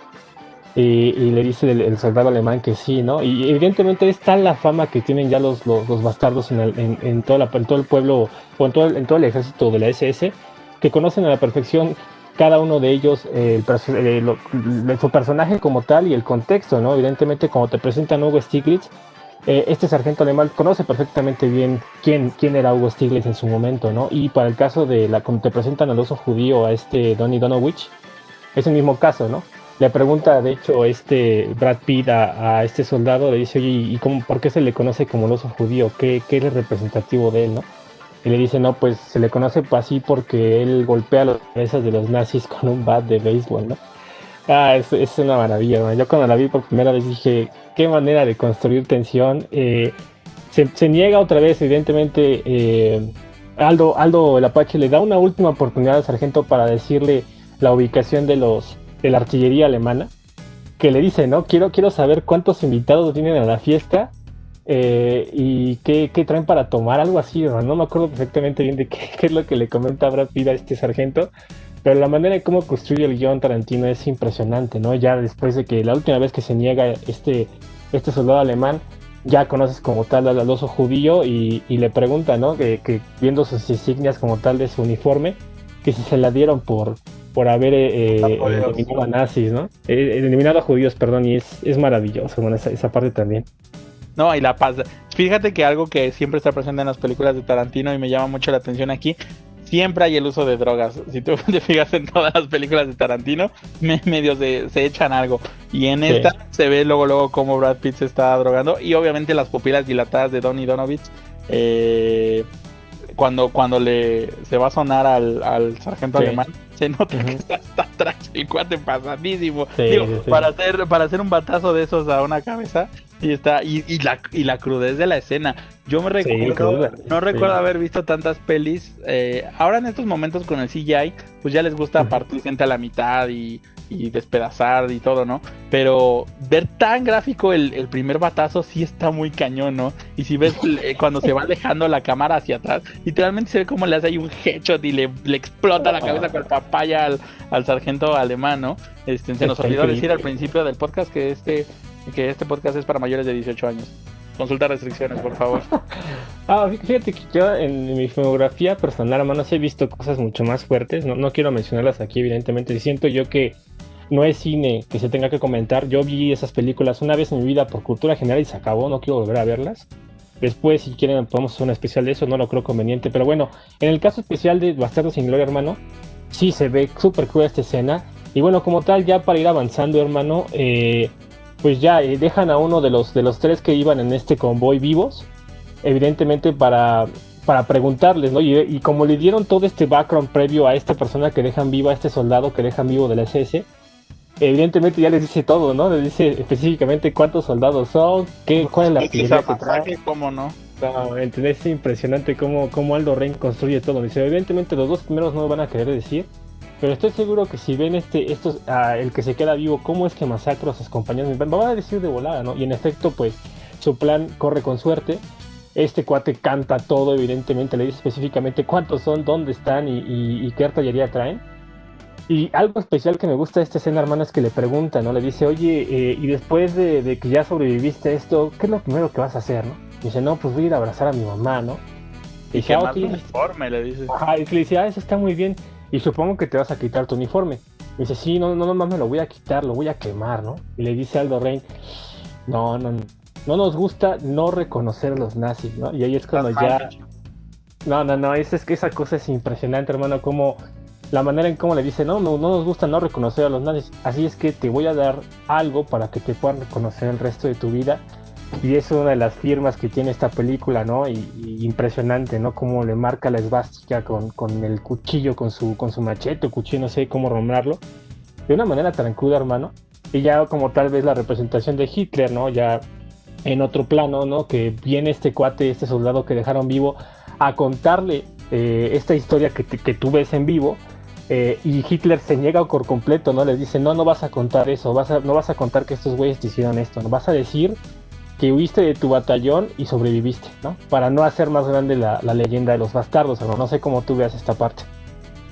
Y le dice el soldado alemán que sí, ¿no? Y evidentemente es tal la fama que tienen ya los bastardos en todo el pueblo, o en todo el ejército de la SS, que conocen a la perfección cada uno de ellos, su personaje como tal y el contexto, ¿no? Evidentemente, como te presentan Hugo Stiglitz, este sargento alemán conoce perfectamente bien quién era Hugo Stiglitz en su momento, ¿no? Y para el caso de cuando te presentan al oso judío, a este Donny Donowitz, es el mismo caso, ¿no? Le pregunta, de hecho, Brad Pitt a este soldado, le dice, oye, por qué se le conoce como el oso judío? ¿Qué es representativo de él, no? Y le dice, no, pues se le conoce así porque él golpea las cabezas de los nazis con un bat de béisbol, ¿no? Es una maravilla, ¿no? Yo cuando la vi por primera vez dije, qué manera de construir tensión. Se niega otra vez, evidentemente. Aldo el Apache le da una última oportunidad al sargento para decirle la ubicación de la artillería alemana, que le dice, ¿no? Quiero saber cuántos invitados vienen a la fiesta y qué traen para tomar, algo así, no me acuerdo perfectamente bien de qué es lo que le comenta Brad Pitt a este sargento. Pero la manera en cómo construye el guión Tarantino es impresionante, ¿no? Ya después de que la última vez que se niega este soldado alemán, ya conoces como tal al oso judío y le pregunta, ¿no? Que viendo sus insignias como tal de su uniforme, que si se la dieron por haber eliminado a nazis, ¿no? Eliminado a judíos, perdón, y es maravilloso, bueno, esa parte también. No, y la paz. Fíjate que algo que siempre está presente en las películas de Tarantino y me llama mucho la atención aquí, siempre hay el uso de drogas. Si tú te fijas en todas las películas de Tarantino, medio se echan algo. Y en esta se ve luego cómo Brad Pitt se está drogando. Y obviamente las pupilas dilatadas de Donny Donowitz. Cuando se va a sonar al sargento alemán, se nota que está atrás el cuate pasadísimo. Para hacer un batazo de esos a una cabeza. Y la crudez de la escena. Yo me recuerdo, no recuerdo haber visto tantas pelis. Ahora en estos momentos con el CGI, pues ya les gusta partir gente a la mitad y despedazar y todo, ¿no? Pero ver tan gráfico el primer batazo sí está muy cañón, ¿no? Y si ves cuando se va alejando la cámara hacia atrás, literalmente se ve como le hace ahí un headshot y le explota la cabeza con papaya al sargento alemán, ¿no? Se nos olvidó decir al principio del podcast que este podcast es para mayores de 18 años. Consulta restricciones, por favor. Fíjate que yo en mi filmografía personal, hermano, sí he visto cosas mucho más fuertes. No quiero mencionarlas aquí, evidentemente. Siento yo que no es cine que se tenga que comentar. Yo vi esas películas una vez en mi vida por cultura general y se acabó. No quiero volver a verlas. Después, si quieren, podemos hacer una especial de eso. No lo creo conveniente. Pero bueno, en el caso especial de Bastardos sin Gloria, hermano, sí se ve súper cruda esta escena. Y bueno, como tal, ya para ir avanzando, hermano, pues ya dejan a uno de los tres que iban en este convoy vivos, evidentemente para preguntarles, ¿no? Y como le dieron todo este background previo a esta persona que dejan viva, a este soldado que dejan vivo de la SS, evidentemente ya les dice todo, ¿no? Les dice específicamente cuántos soldados son, cuál es la artillería que trae. ¿Cómo no? No, es impresionante cómo Aldo Rain construye todo. Dice, evidentemente los dos primeros no van a querer decir, pero estoy seguro que si ven el que se queda vivo, cómo es que masacra a sus compañeros, van a decir de volada, ¿no? Y en efecto, pues, su plan corre con suerte. Este cuate canta todo, evidentemente, le dice específicamente cuántos son, dónde están y qué artillería traen. Y algo especial que me gusta de esta escena, hermano, es que le pregunta, ¿no? Le dice, oye, y después de que ya sobreviviste a esto, ¿qué es lo primero que vas a hacer, no? Y dice, no, pues voy a ir a abrazar a mi mamá, ¿no? Y que más uniforme, le dice. Ajá, y le dice, eso está muy bien. Y supongo que te vas a quitar tu uniforme. Y dice, sí, no más me lo voy a quitar, lo voy a quemar, ¿no? Y le dice Aldo Rain, no nos gusta no reconocer a los nazis, ¿no? Y ahí es cuando ya... No, es que esa cosa es impresionante, hermano, como la manera en cómo le dice, no nos gusta no reconocer a los nazis, así es que te voy a dar algo para que te puedan reconocer el resto de tu vida. Y es una de las firmas que tiene esta película, ¿no? Y impresionante, ¿no? Cómo le marca la esvástica con el cuchillo, con su machete o cuchillo, no sé cómo nombrarlo, de una manera tan cruda, hermano. Y ya como tal vez la representación de Hitler, ¿no? Ya en otro plano, ¿no? Que viene este cuate, este soldado que dejaron vivo, a contarle esta historia que tú ves en vivo. Y Hitler se niega por completo, ¿no? Le dice, no vas a contar eso, no vas a contar que estos güeyes te hicieron esto, no vas a decir que huiste de tu batallón y sobreviviste, ¿no? Para no hacer más grande la leyenda de los bastardos, ¿no? No sé cómo tú veas esta parte.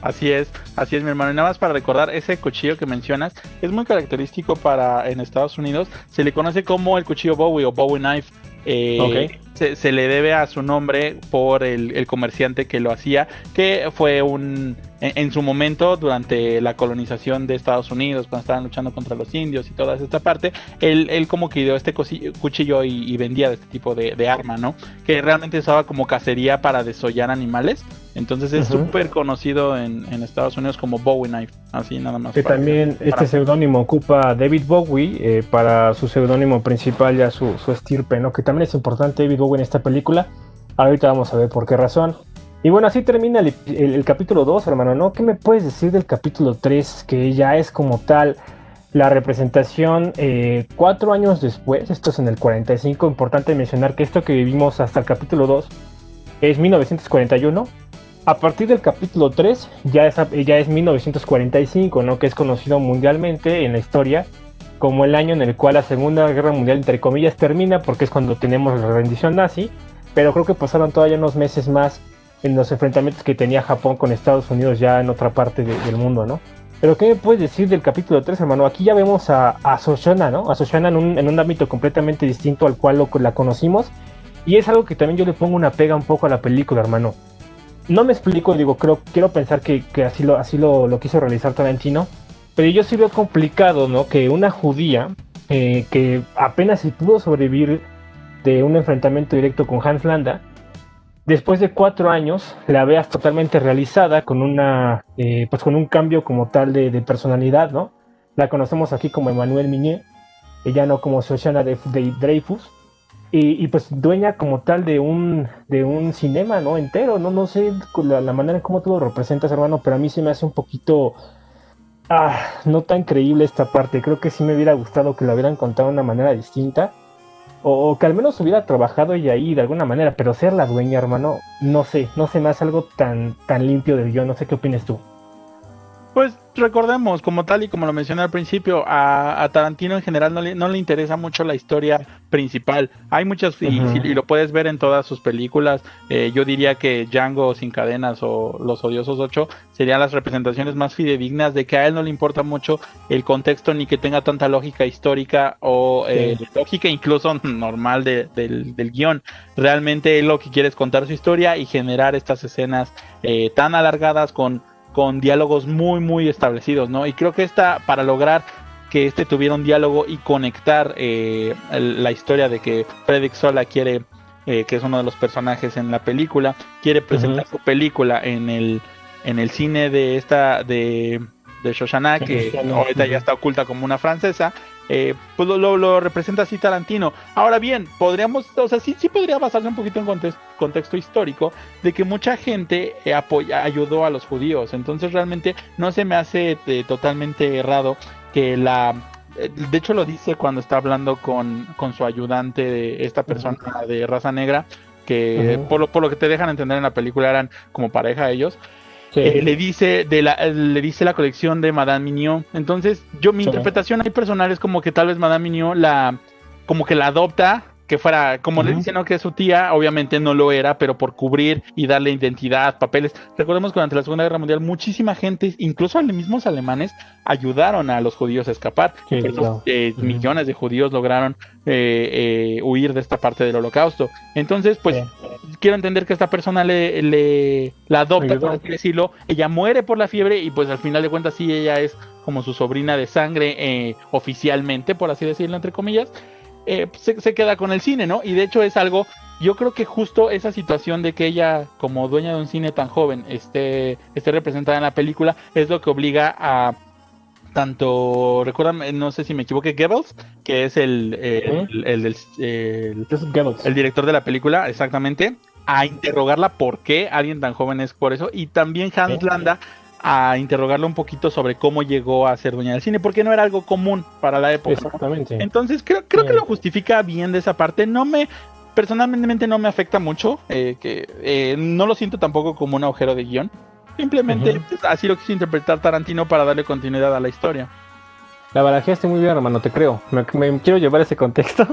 Así es, mi hermano. Y nada más para recordar, ese cuchillo que mencionas es muy característico en Estados Unidos. Se le conoce como el cuchillo Bowie o Bowie Knife. se le debe a su nombre por el comerciante que lo hacía, que fue en su momento, durante la colonización de Estados Unidos, cuando estaban luchando contra los indios y toda esta parte, él como que ideó este cuchillo y vendía de este tipo de arma, ¿no? Que realmente usaba como cacería para desollar animales. Entonces es súper conocido en Estados Unidos como Bowie Knife, así nada más. Que también este seudónimo ocupa David Bowie para su seudónimo principal, ya su estirpe, ¿no? Que también es importante David Bowie en esta película. Ahorita vamos a ver por qué razón. Y bueno, así termina el capítulo 2, hermano, ¿no? ¿Qué me puedes decir del capítulo 3? Que ya es como tal la representación 4 años después, esto es en el 45, importante mencionar que esto que vivimos hasta el capítulo 2 es 1941. A partir del capítulo 3 ya es 1945, ¿no? Que es conocido mundialmente en la historia como el año en el cual la Segunda Guerra Mundial, entre comillas, termina, porque es cuando tenemos la rendición nazi, pero creo que pasaron todavía unos meses más en los enfrentamientos que tenía Japón con Estados Unidos ya en otra parte del mundo, ¿no? Pero ¿qué me puedes decir del capítulo 3, hermano? Aquí ya vemos a Shoshana, ¿no? A Shoshana en un ámbito completamente distinto al cual la conocimos, y es algo que también yo le pongo una pega un poco a la película, hermano. No me explico, quiero pensar que así lo quiso realizar Tarantino, pero yo sí veo complicado, ¿no? Que una judía que apenas si pudo sobrevivir de un enfrentamiento directo con Hans Landa, después de 4 años la veas totalmente realizada con con un cambio como tal de personalidad, ¿no? La conocemos aquí como Emmanuelle Minier, ella no como Shoshana de Dreyfus. Y pues dueña como tal de un cinema, ¿no? Entero, no sé la manera en cómo tú lo representas, hermano, pero a mí se me hace un poquito no tan creíble esta parte. Creo que sí me hubiera gustado que lo hubieran contado de una manera distinta, o que al menos hubiera trabajado ella ahí de alguna manera, pero ser la dueña, hermano, no sé, no se me hace algo tan limpio del guión. No sé qué opinas tú. Pues recordemos, como tal y como lo mencioné al principio, a Tarantino en general no le interesa mucho la historia principal. Hay muchas, y lo puedes ver en todas sus películas. Yo diría que Django sin cadenas o Los Odiosos 8 serían las representaciones más fidedignas de que a él no le importa mucho el contexto ni que tenga tanta lógica histórica o lógica incluso normal del guión. Realmente él lo que quiere es contar su historia y generar estas escenas tan alargadas con diálogos muy muy establecidos, ¿no? Y creo que para lograr que tuviera un diálogo y conectar la historia de que Frederick Sola quiere, que es uno de los personajes en la película, quiere presentar su película en el cine de Shoshana, que ahorita ya está oculta como una francesa, pues lo representa así Tarantino. Ahora bien, sí podría basarse un poquito en contexto histórico de que mucha gente ayudó a los judíos, entonces realmente no se me hace totalmente errado que de hecho lo dice cuando está hablando con su ayudante de esta persona de raza negra, que por lo que te dejan entender en la película eran como pareja ellos. Sí. Le dice la colección de Madame Mignon. Entonces, mi interpretación ahí personal es como que tal vez Madame Mignon como que la adopta, que fuera, como le dicen, ¿no? Que es su tía, obviamente no lo era, pero por cubrir y darle identidad, papeles. Recordemos que durante la Segunda Guerra Mundial muchísima gente, incluso los mismos alemanes, ayudaron a los judíos a escapar. Sí, claro. Millones de judíos lograron huir de esta parte del Holocausto. Entonces, pues, quiero entender que esta persona la adopta, por así decirlo. Ella muere por la fiebre y pues al final de cuentas sí, ella es como su sobrina de sangre, oficialmente, por así decirlo, entre comillas. Se queda con el cine, ¿no? Y de hecho es algo, yo creo que justo esa situación de que ella, como dueña de un cine tan joven, esté representada en la película, es lo que obliga a recuerdan, no sé si me equivoqué, Goebbels, que es el director de la película, exactamente, a interrogarla por qué alguien tan joven es por eso, y también Hans Landa a interrogarlo un poquito sobre cómo llegó a ser dueña del cine, porque no era algo común para la época. Exactamente. Entonces creo que lo justifica bien de esa parte. Personalmente no me afecta mucho, no lo siento tampoco como un agujero de guión. Simplemente pues, así lo quiso interpretar Tarantino para darle continuidad a la historia. La barajeaste muy bien, hermano, te creo. Me quiero llevar ese contexto.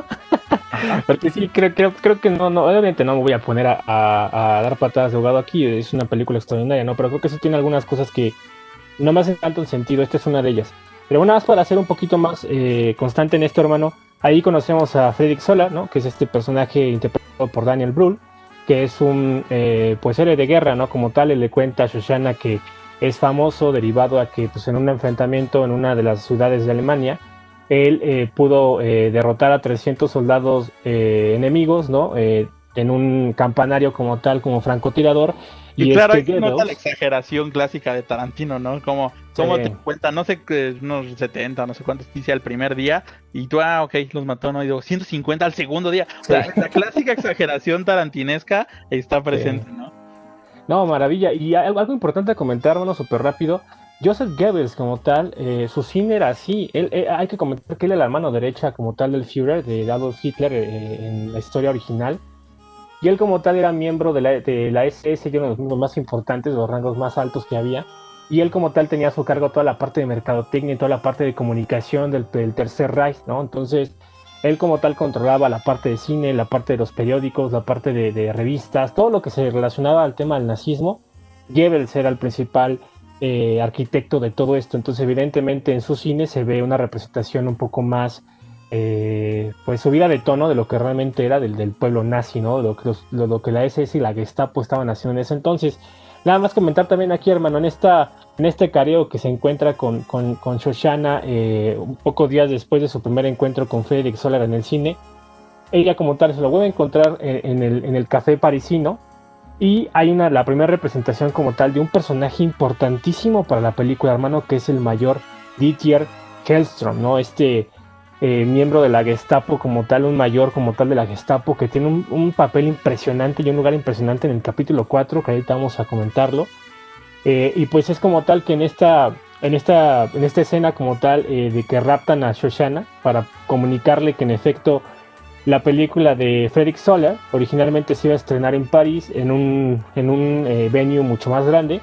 Porque sí, creo que no, obviamente no me voy a poner a dar patadas de ahogado aquí. Es una película extraordinaria, ¿no? Pero creo que sí tiene algunas cosas que no me hacen tanto sentido. Esta es una de ellas. Pero una más para ser un poquito más constante en esto, hermano. Ahí conocemos a Frederick Sola, ¿no? Que es este personaje interpretado por Daniel Brühl, que es un pues héroe de guerra, ¿no? Como tal, él le cuenta a Shoshana que es famoso derivado a que pues, en un enfrentamiento en una de las ciudades de Alemania, él pudo derrotar a 300 soldados enemigos, ¿no? En un campanario como tal, como francotirador. Y Y es claro, que ahí se nota la Goebbels, exageración clásica de Tarantino, ¿no? Como te cuenta, no sé, unos 70, no sé cuántos dice al primer día, y tú, ok, los mató, ¿no? Y digo, 150 al segundo día. O sea, la clásica exageración tarantinesca está presente, ¿no? No, maravilla. Y algo importante a comentar, bueno, súper rápido. Joseph Goebbels, como tal, su cine era así. Hay que comentar que él era la mano derecha, como tal, del Führer, de Adolf Hitler, en la historia original. Y él, como tal, era miembro de la SS, y uno de los miembros más importantes, de los rangos más altos que había. Y él, como tal, tenía a su cargo toda la parte de mercadotecnia y toda la parte de comunicación del Tercer Reich, ¿no? Entonces, él, como tal, controlaba la parte de cine, la parte de los periódicos, la parte de revistas, todo lo que se relacionaba al tema del nazismo. Goebbels era el principal arquitecto de todo esto. Entonces, evidentemente, en su cine se ve una representación un poco más pues subida de tono de lo que realmente era del pueblo nazi, ¿no? Lo que la SS y la Gestapo estaban haciendo en ese entonces. Nada más comentar también aquí, hermano, en este careo que se encuentra con Shoshana un poco días después de su primer encuentro con Frederick Solar en el cine. Ella como tal se lo vuelve a encontrar en el café parisino. Y hay la primera representación como tal de un personaje importantísimo para la película, hermano, que es el mayor Didier Hellstrom, ¿no? Miembro de la Gestapo como tal, un mayor como tal de la Gestapo, que tiene un papel impresionante y un lugar impresionante en el capítulo 4, que ahorita vamos a comentarlo. Y pues es como tal que en esta escena como tal de que raptan a Shoshana para comunicarle que en efecto la película de Frederick Solar originalmente se iba a estrenar en París en un venue mucho más grande.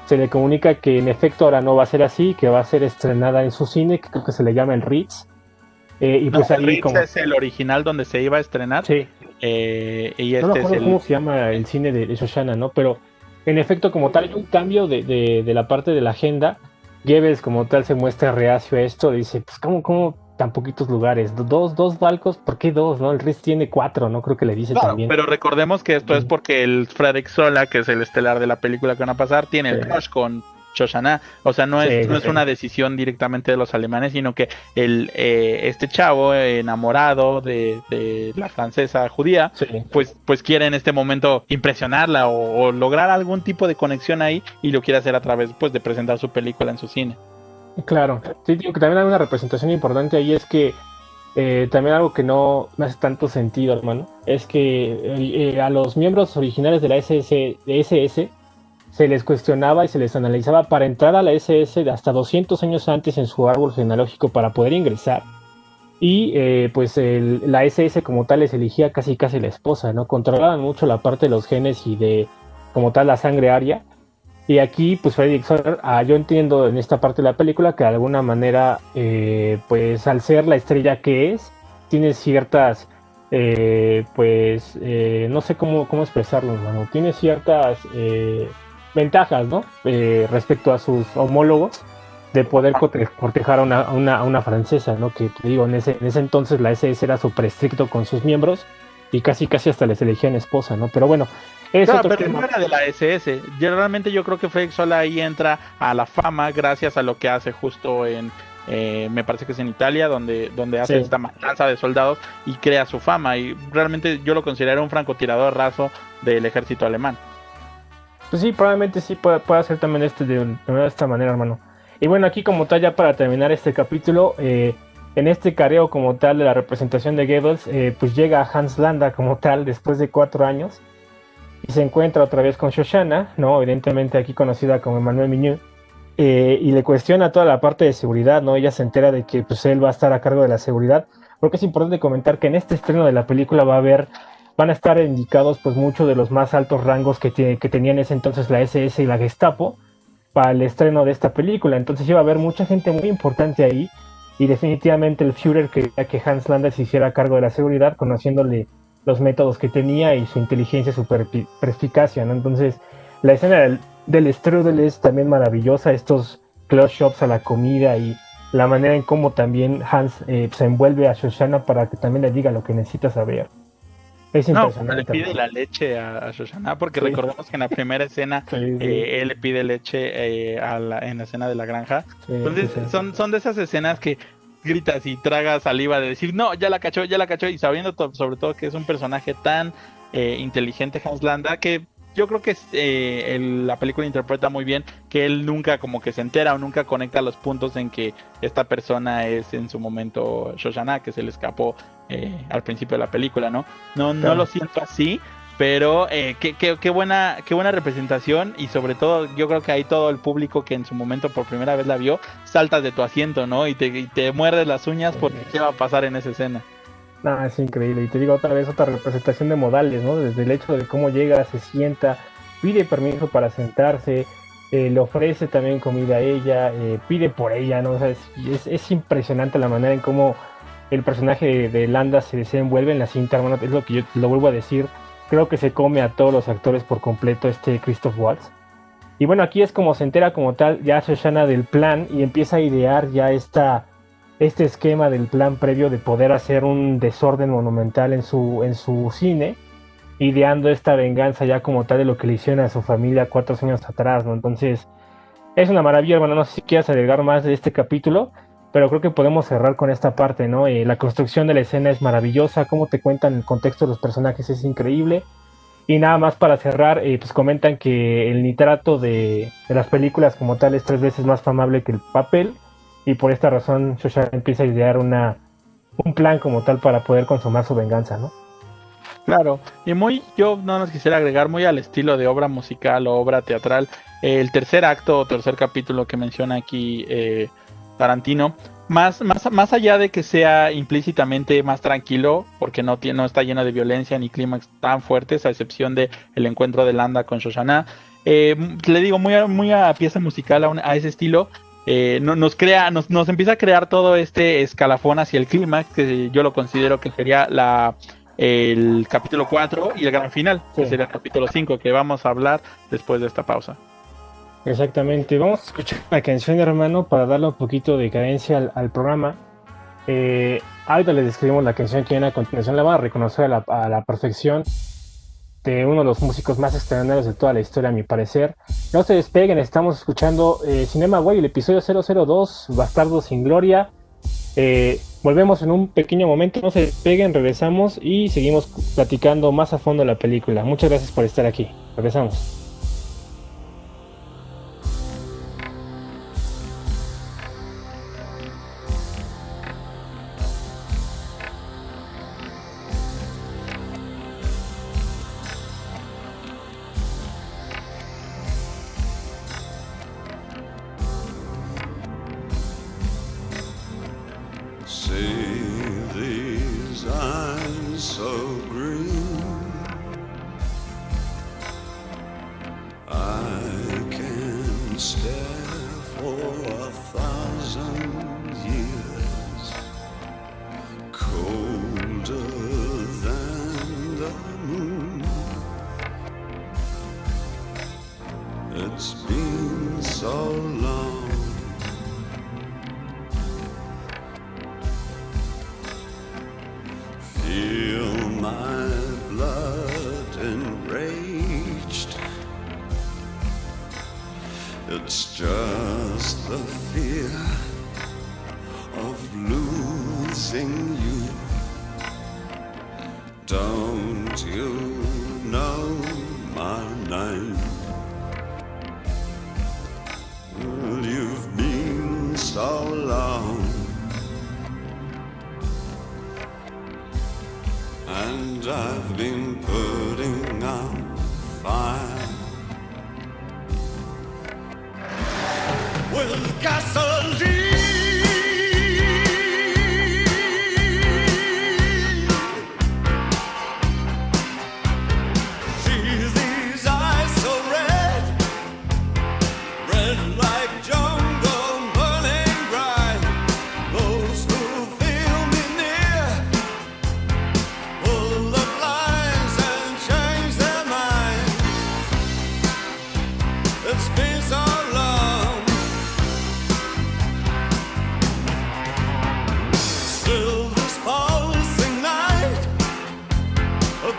Se le comunica que en efecto ahora no va a ser así, que va a ser estrenada en su cine, que creo que se le llama el Ritz. Y pues el ahí Ritz como... es el original donde se iba a estrenar. Sí. Y No me este es acuerdo cómo se llama el cine de Shoshana, ¿no? Pero en efecto, como tal, hay un cambio de la parte de la agenda. Goebbels, como tal, se muestra reacio a esto. Dice, pues, ¿cómo tan poquitos lugares? Dos palcos, ¿por qué dos, no? El Ritz tiene 4, ¿no? Creo que le dice Claro, también. pero recordemos que esto es porque el Frederick Sola, que es el estelar de la película que van a pasar, tiene el crush con Shoshana. O sea, no es una decisión directamente de los alemanes, sino que este chavo enamorado de la francesa judía, pues quiere en este momento impresionarla o lograr algún tipo de conexión ahí, y lo quiere hacer a través pues de presentar su película en su cine. Claro, sí, digo que también hay una representación importante ahí, es que también algo que no me hace tanto sentido, hermano, es que a los miembros originales de la SS se les cuestionaba y se les analizaba para entrar a la SS de hasta 200 años antes en su árbol genealógico para poder ingresar. Y pues la SS como tal les elegía casi casi la esposa, ¿no? Controlaban mucho la parte de los genes y de como tal la sangre aria. Y aquí, pues Frederick Soler, yo entiendo en esta parte de la película que de alguna manera, pues al ser la estrella que es, tiene ciertas, no sé cómo expresarlo, hermano, tiene ciertas ventajas, ¿no? Respecto a sus homólogos de poder cortejar a una francesa, ¿no? Que te digo, en ese entonces la SS era súper estricto con sus miembros y casi hasta les elegían esposa, ¿no? Pero bueno, Claro, pero no era de la SS. Realmente yo creo que Frederick Sola ahí entra a la fama gracias a lo que hace justo me parece que es en Italia, donde hace esta matanza de soldados y crea su fama. Y realmente yo lo considero un francotirador raso del ejército alemán. Pues sí, probablemente sí puede hacer también de esta manera, hermano. Y bueno, aquí como tal, ya para terminar este capítulo, en este careo como tal de la representación de Goebbels, pues llega Hans Landa como tal después de 4 años. Y se encuentra otra vez con Shoshana, ¿no? Evidentemente aquí conocida como Emmanuel Mignot, y le cuestiona toda la parte de seguridad, ¿no? Ella se entera de que pues, él va a estar a cargo de la seguridad, porque es importante comentar que en este estreno de la película van a estar indicados pues muchos de los más altos rangos que tenía en ese entonces la SS y la Gestapo para el estreno de esta película. Entonces iba a haber mucha gente muy importante ahí, y definitivamente el Führer quería que Hans Landa se hiciera cargo de la seguridad, conociéndole los métodos que tenía y su inteligencia, su perspicacia, ¿no? Entonces, la escena del strudel es también maravillosa, estos close-ups a la comida y la manera en cómo también Hans se envuelve a Shoshana para que también le diga lo que necesita saber. Es No, impresionante. le pide hermano. la leche a Shoshana, porque Sí. recordemos que en la primera escena Sí, sí. él le pide leche en la escena de la granja. Sí, Entonces, sí, sí. son de esas escenas que gritas y tragas saliva de decir, no, ya la cachó, y sabiendo sobre todo que es un personaje tan inteligente, Hans Landa, que yo creo que la película interpreta muy bien que él nunca como que se entera o nunca conecta los puntos en que esta persona es en su momento Shoshana, que se le escapó al principio de la película, ¿no? No Claro. lo siento así, pero qué buena representación, y sobre todo yo creo que ahí todo el público que en su momento por primera vez la vio, saltas de tu asiento, ¿no? Y te muerdes las uñas porque qué va a pasar en esa escena. No, es increíble. Y te digo otra vez, otra representación de modales, ¿no? Desde el hecho de cómo llega, se sienta, pide permiso para sentarse, le ofrece también comida a ella, pide por ella, ¿no? O sea, es impresionante la manera en cómo el personaje de Landa se desenvuelve en la cinta, hermano. Es lo que yo lo vuelvo a decir. Creo que se come a todos los actores por completo Christoph Waltz. Y bueno, aquí es como se entera como tal ya Shoshana del plan y empieza a idear ya este esquema del plan previo de poder hacer un desorden monumental en su cine, ideando esta venganza ya como tal de lo que le hicieron a su familia 4 años atrás, ¿no? Entonces, es una maravilla, hermano. No sé si quieras agregar más de este capítulo, pero creo que podemos cerrar con esta parte, ¿no? La construcción de la escena es maravillosa, cómo te cuentan el contexto de los personajes es increíble. Y nada más para cerrar, pues comentan que el nitrato de las películas como tal es 3 veces más famable que el papel, y por esta razón Shoshana empieza a idear un plan como tal para poder consumar su venganza, ¿no? Claro, y yo no nos quisiera agregar muy al estilo de obra musical o obra teatral, el tercer acto o tercer capítulo que menciona aquí Tarantino, más allá de que sea implícitamente más tranquilo, porque no está lleno de violencia ni clímax tan fuertes, a excepción de el encuentro de Landa con Shoshana, le digo, muy a pieza musical a ese estilo. Nos empieza a crear todo este escalafón hacia el clímax, que yo lo considero que sería el capítulo 4 y el gran final, que Sí. sería el capítulo 5, que vamos a hablar después de esta pausa. Exactamente. Vamos a escuchar la canción, hermano, para darle un poquito de cadencia al programa. Ahorita les describimos la canción que viene a continuación. La van a reconocer a la perfección, de uno de los músicos más extraordinarios de toda la historia, a mi parecer. No se despeguen, estamos escuchando Cinema Way, el episodio 002, Bastardos sin Gloria. Volvemos en un pequeño momento, no se despeguen, regresamos y seguimos platicando más a fondo la película. Muchas gracias por estar aquí. Regresamos. See these eyes so green, I can stare for 1,000 years, colder than the moon. It's been so long. Feel my blood enraged. It's just the fear of losing you. Don't you know my name? Well, you've been so long. And I've been putting out fire with gasoline. See these eyes so red, red like jungle burning bright. Those who feel me near full of lies and change their mind. It's been so long. Still this pulsing night of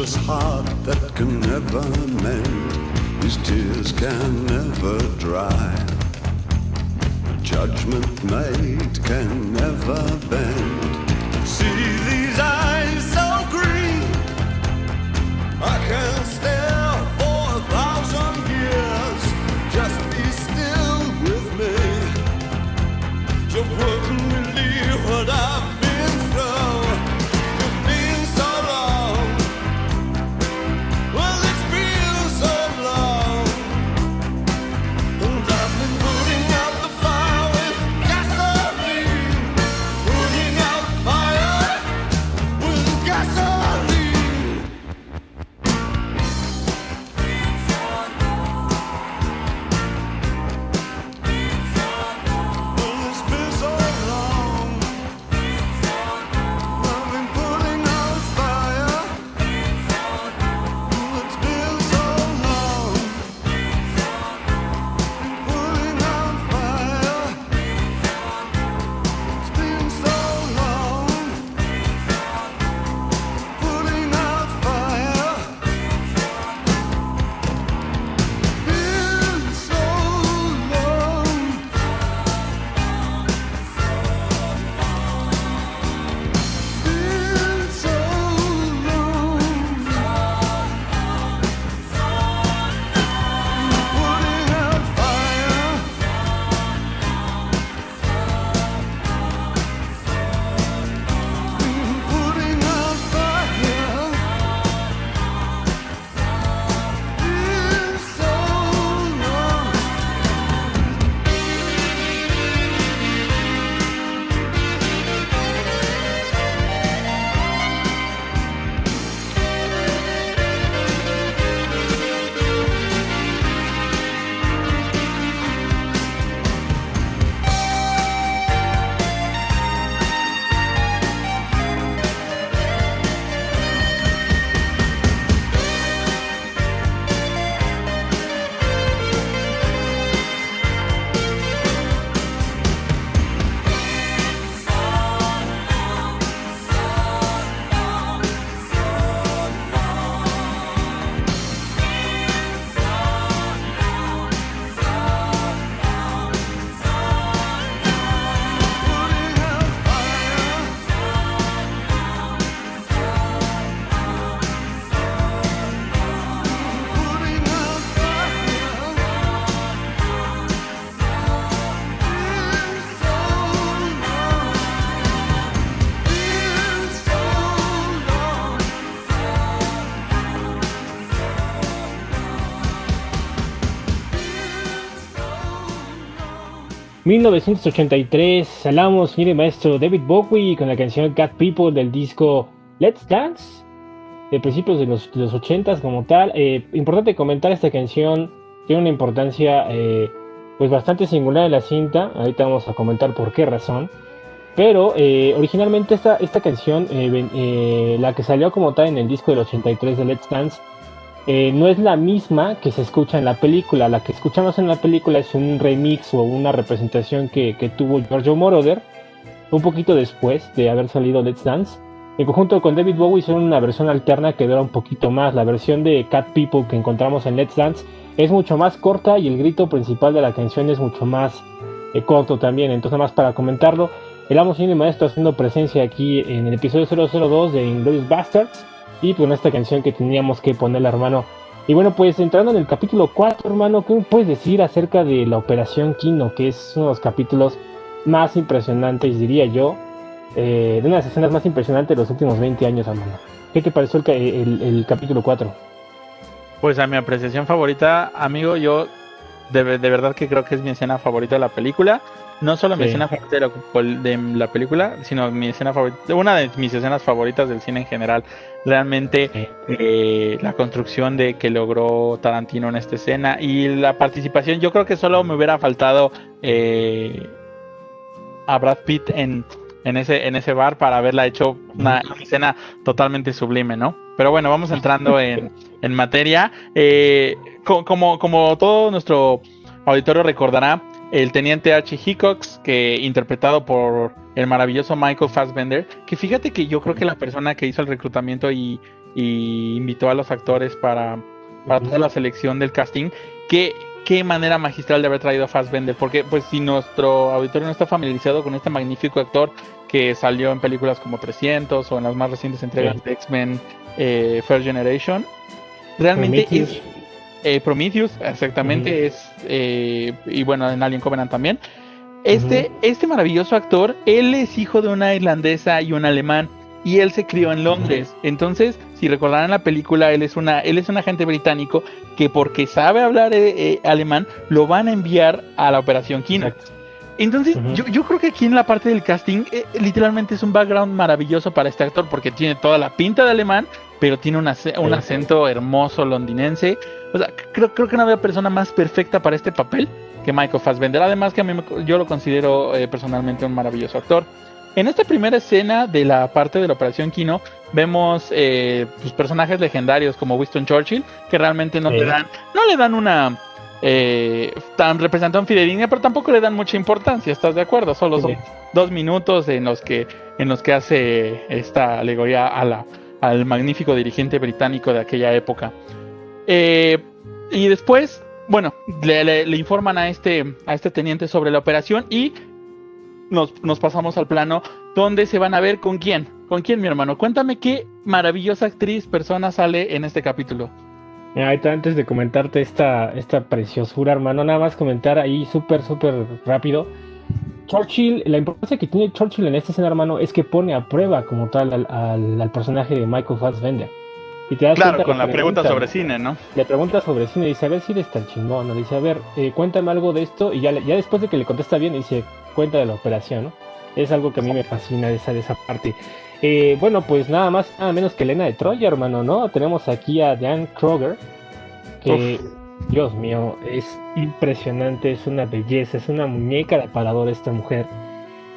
restless heart that can never mend, these tears can never dry. Judgment made can never bend. See these eyes so green, I can stare for 1,000 years. Just be still with me. You wouldn't believe what I've been through. It's been so long. Well, it's been so long. And I've been putting out the fire with gasoline. Putting out fire with gasoline. Well, it's been so long. I've been putting out fire. Well, it's been so long. Putting out fire. It's been so long. Putting out fire. Been so long. Been so long. Putting out fire. Putting out fire. Been so long. ...1983... hablamos, señor y maestro David Bowie con la canción Cat People del disco Let's Dance, de principios de los 80s como tal. Importante comentar, esta canción tiene una importancia pues bastante singular en la cinta. Ahorita vamos a comentar por qué razón. Pero originalmente esta canción, la que salió como tal en el disco del 83 de Let's Dance, no es la misma que se escucha en la película. La que escuchamos en la película es un remix o una representación que tuvo Giorgio Moroder un poquito después de haber salido Let's Dance. En conjunto con David Bowie hicieron una versión alterna que dura un poquito más. La versión de Cat People que encontramos en Let's Dance es mucho más corta y el grito principal de la canción es mucho más corto también. Entonces, nada más para comentarlo, el amo señor y maestro haciendo presencia aquí en el episodio 002 de Inglourious Basterds, y con esta canción que teníamos que ponerle, hermano. Y bueno, pues entrando en el capítulo 4, hermano, ¿qué me puedes decir acerca de la Operación Kino? Que es uno de los capítulos más impresionantes, diría yo, de una de las escenas más impresionantes de los últimos 20 años, hermano. ¿Qué te pareció el capítulo 4? Pues a mi apreciación favorita, amigo, yo de verdad que creo que es mi escena favorita de la película. No solo mi escena favorita de la película, sino mi escena favorita, una de mis escenas favoritas del cine en general. Realmente la construcción de que logró Tarantino en esta escena y la participación, yo creo que solo me hubiera faltado a Brad Pitt en ese bar para haberla hecho una escena totalmente sublime, ¿no? Pero bueno, vamos entrando en materia. Como todo nuestro auditorio recordará, el teniente Archie Hickox, que interpretado por el maravilloso Michael Fassbender, que fíjate que yo creo que la persona que hizo el reclutamiento y y invitó a los actores para toda la selección del casting. Qué manera magistral de haber traído a Fassbender, porque pues si nuestro auditorio no está familiarizado con este magnífico actor que salió en películas como 300 o en las más recientes entregas de X-Men First Generation, realmente Prometheus, exactamente, y bueno, en Alien Covenant también. Este maravilloso actor, él es hijo de una irlandesa y un alemán, y él se crió en Londres. Entonces, si recordarán la película, él es un agente británico que, porque sabe hablar alemán, lo van a enviar a la Operación Kino. Entonces, yo creo que aquí en la parte del casting, literalmente es un background maravilloso para este actor, porque tiene toda la pinta de alemán, pero tiene un acento hermoso londinense. O sea, creo que no había persona más perfecta para este papel que Michael Fassbender. Además que yo lo considero personalmente un maravilloso actor. En esta primera escena de la parte de la Operación Kino, vemos pues, personajes legendarios como Winston Churchill, que realmente no le dan una tan representación fidedigna, pero tampoco le dan mucha importancia, ¿estás de acuerdo? Solo son 2 minutos en los que hace esta alegoría al magnífico dirigente británico de aquella época. Y después, bueno, le informan a este teniente sobre la operación y nos pasamos al plano donde se van a ver con quién, mi hermano. Cuéntame qué maravillosa persona sale en este capítulo. Ahorita antes de comentarte esta preciosura, hermano, nada más comentar ahí súper rápido. Churchill, la importancia que tiene Churchill en esta escena, hermano, es que pone a prueba como tal al personaje de Michael Fassbender. Y te das cuenta, con la pregunta sobre cine, ¿no? Le pregunta sobre cine, dice, a ver si eres tan chingón, ¿no? Dice, a ver, cuéntame algo de esto, y ya después de que le contesta bien, dice, cuenta de la operación, ¿no? Es algo que a mí me fascina de esa parte. Bueno, pues nada menos que Elena de Troya, hermano, ¿no? Tenemos aquí a Diane Kruger, que, Dios mío, es impresionante, es una belleza, es una muñeca de parador esta mujer.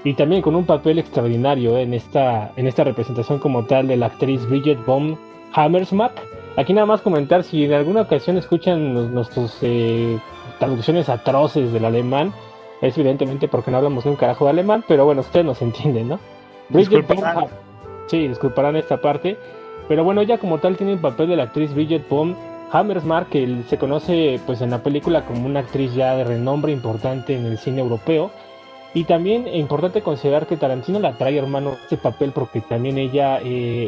Y también con un papel extraordinario en esta representación como tal de la actriz Bridget von Hammersmark. Aquí nada más comentar, si en alguna ocasión escuchan nuestras traducciones atroces del alemán, es evidentemente porque no hablamos ni un carajo de alemán, pero bueno, ustedes nos entienden, ¿no? Sí, disculparán esta parte, pero bueno, ella como tal tiene el papel de la actriz Bridget von Hammersmark, que se conoce pues en la película como una actriz ya de renombre importante en el cine europeo. Y también es importante considerar que Tarantino la trae, hermano, este papel porque también ella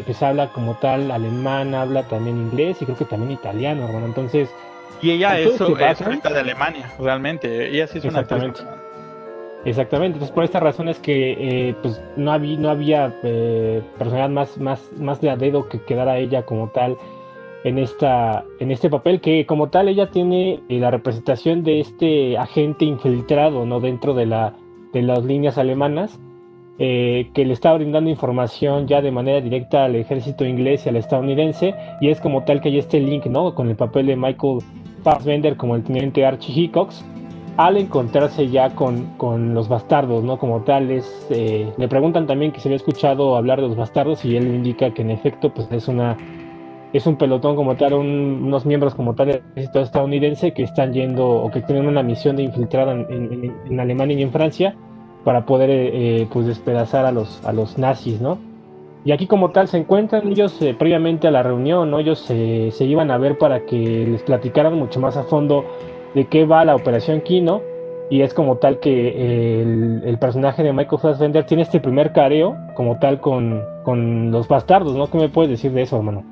pues habla como tal alemán, habla también inglés y creo que también italiano, hermano. Entonces, y ella es de Alemania, realmente. Ella sí es una actriz. Exactamente. Entonces, por esta razón es que pues no había personalidad más de a dedo que quedara ella como tal en este papel, que como tal ella tiene la representación de este agente infiltrado, ¿no? Dentro de las líneas alemanas, que le está brindando información ya de manera directa al ejército inglés y al estadounidense, y es como tal que hay este link, ¿no? Con el papel de Michael Fassbender como el teniente Archie Hickox, al encontrarse ya con los bastardos, ¿no? Como tal, le preguntan también que se había escuchado hablar de los bastardos, y él indica que en efecto pues es un pelotón como tal, unos miembros como tal del ejército estadounidense que están yendo o que tienen una misión de infiltrada en Alemania y en Francia para poder pues despedazar a los nazis, ¿no? Y aquí como tal se encuentran ellos previamente a la reunión, ¿no? Ellos se iban a ver para que les platicaran mucho más a fondo de qué va la Operación Kino, y es como tal que el personaje de Michael Fassbender tiene este primer careo como tal con los bastardos, ¿no? ¿Qué me puedes decir de eso, hermano?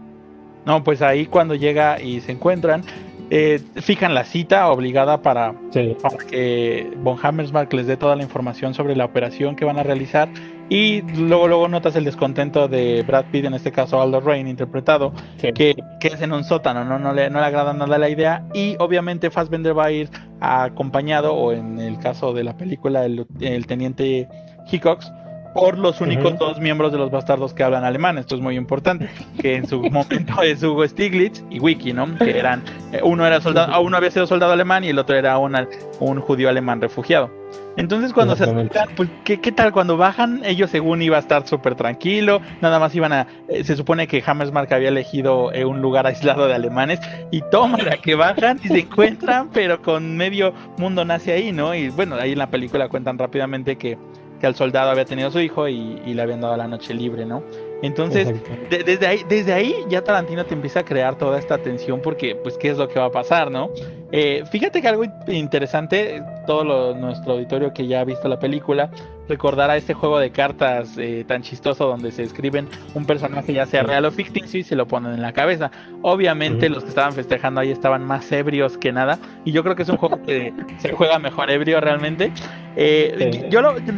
No, pues ahí cuando llega y se encuentran, fijan la cita obligada para que von Hammersmark les dé toda la información sobre la operación que van a realizar, y luego notas el descontento de Brad Pitt, en este caso Aldo Rain interpretado, que es en un sótano, no le agrada nada la idea, y obviamente Fassbender va a ir acompañado, o en el caso de la película el teniente Hickox, por los únicos 2 miembros de los bastardos que hablan alemán. Esto es muy importante, que en su momento es Hugo Stiglitz y Wiki, ¿no? Que eran, uno había sido soldado alemán y el otro era un judío alemán refugiado. Entonces cuando se acercan, pues ¿qué tal? Cuando bajan, ellos según iba a estar súper tranquilo, nada más iban se supone que Hammersmark había elegido un lugar aislado de alemanes, y tómala que bajan y se encuentran pero con medio mundo nazi ahí, ¿no? Y bueno, ahí en la película cuentan rápidamente que al soldado había tenido su hijo y le habían dado la noche libre, ¿no? Entonces, Exacto. desde ahí ya Tarantino te empieza a crear toda esta tensión porque, pues, ¿qué es lo que va a pasar, no? Fíjate que algo interesante, nuestro auditorio que ya ha visto la película, recordará este juego de cartas tan chistoso donde se escriben un personaje ya sea Sí. real o ficticio y se lo ponen en la cabeza. Obviamente Ujú. los que estaban festejando ahí estaban más ebrios que nada y yo creo que es un juego que se juega mejor ebrio realmente. Sí.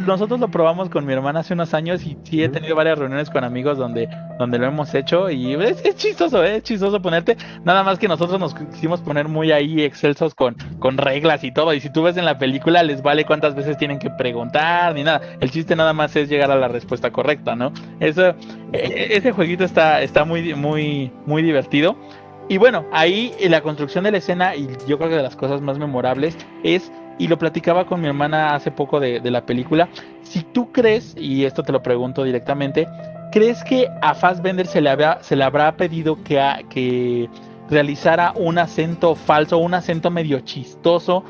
Nosotros lo probamos con mi hermana hace unos años y sí he Ujú. tenido varias reuniones con amigos donde lo hemos hecho y es chistoso, es chistoso ponerte, nada más que nosotros nos quisimos poner muy ahí excelsos con reglas y todo, y si tú ves en la película les vale cuántas veces tienen que preguntar ni nada, el chiste nada más es llegar a la respuesta correcta, ¿no? Eso, ese jueguito está muy divertido. Y bueno, ahí la construcción de la escena, y yo creo que de las cosas más memorables es, y lo platicaba con mi hermana hace poco de la película, si tú crees, y esto te lo pregunto directamente, ¿crees que a Fassbender se le habrá pedido que realizara un acento falso, un acento medio chistoso,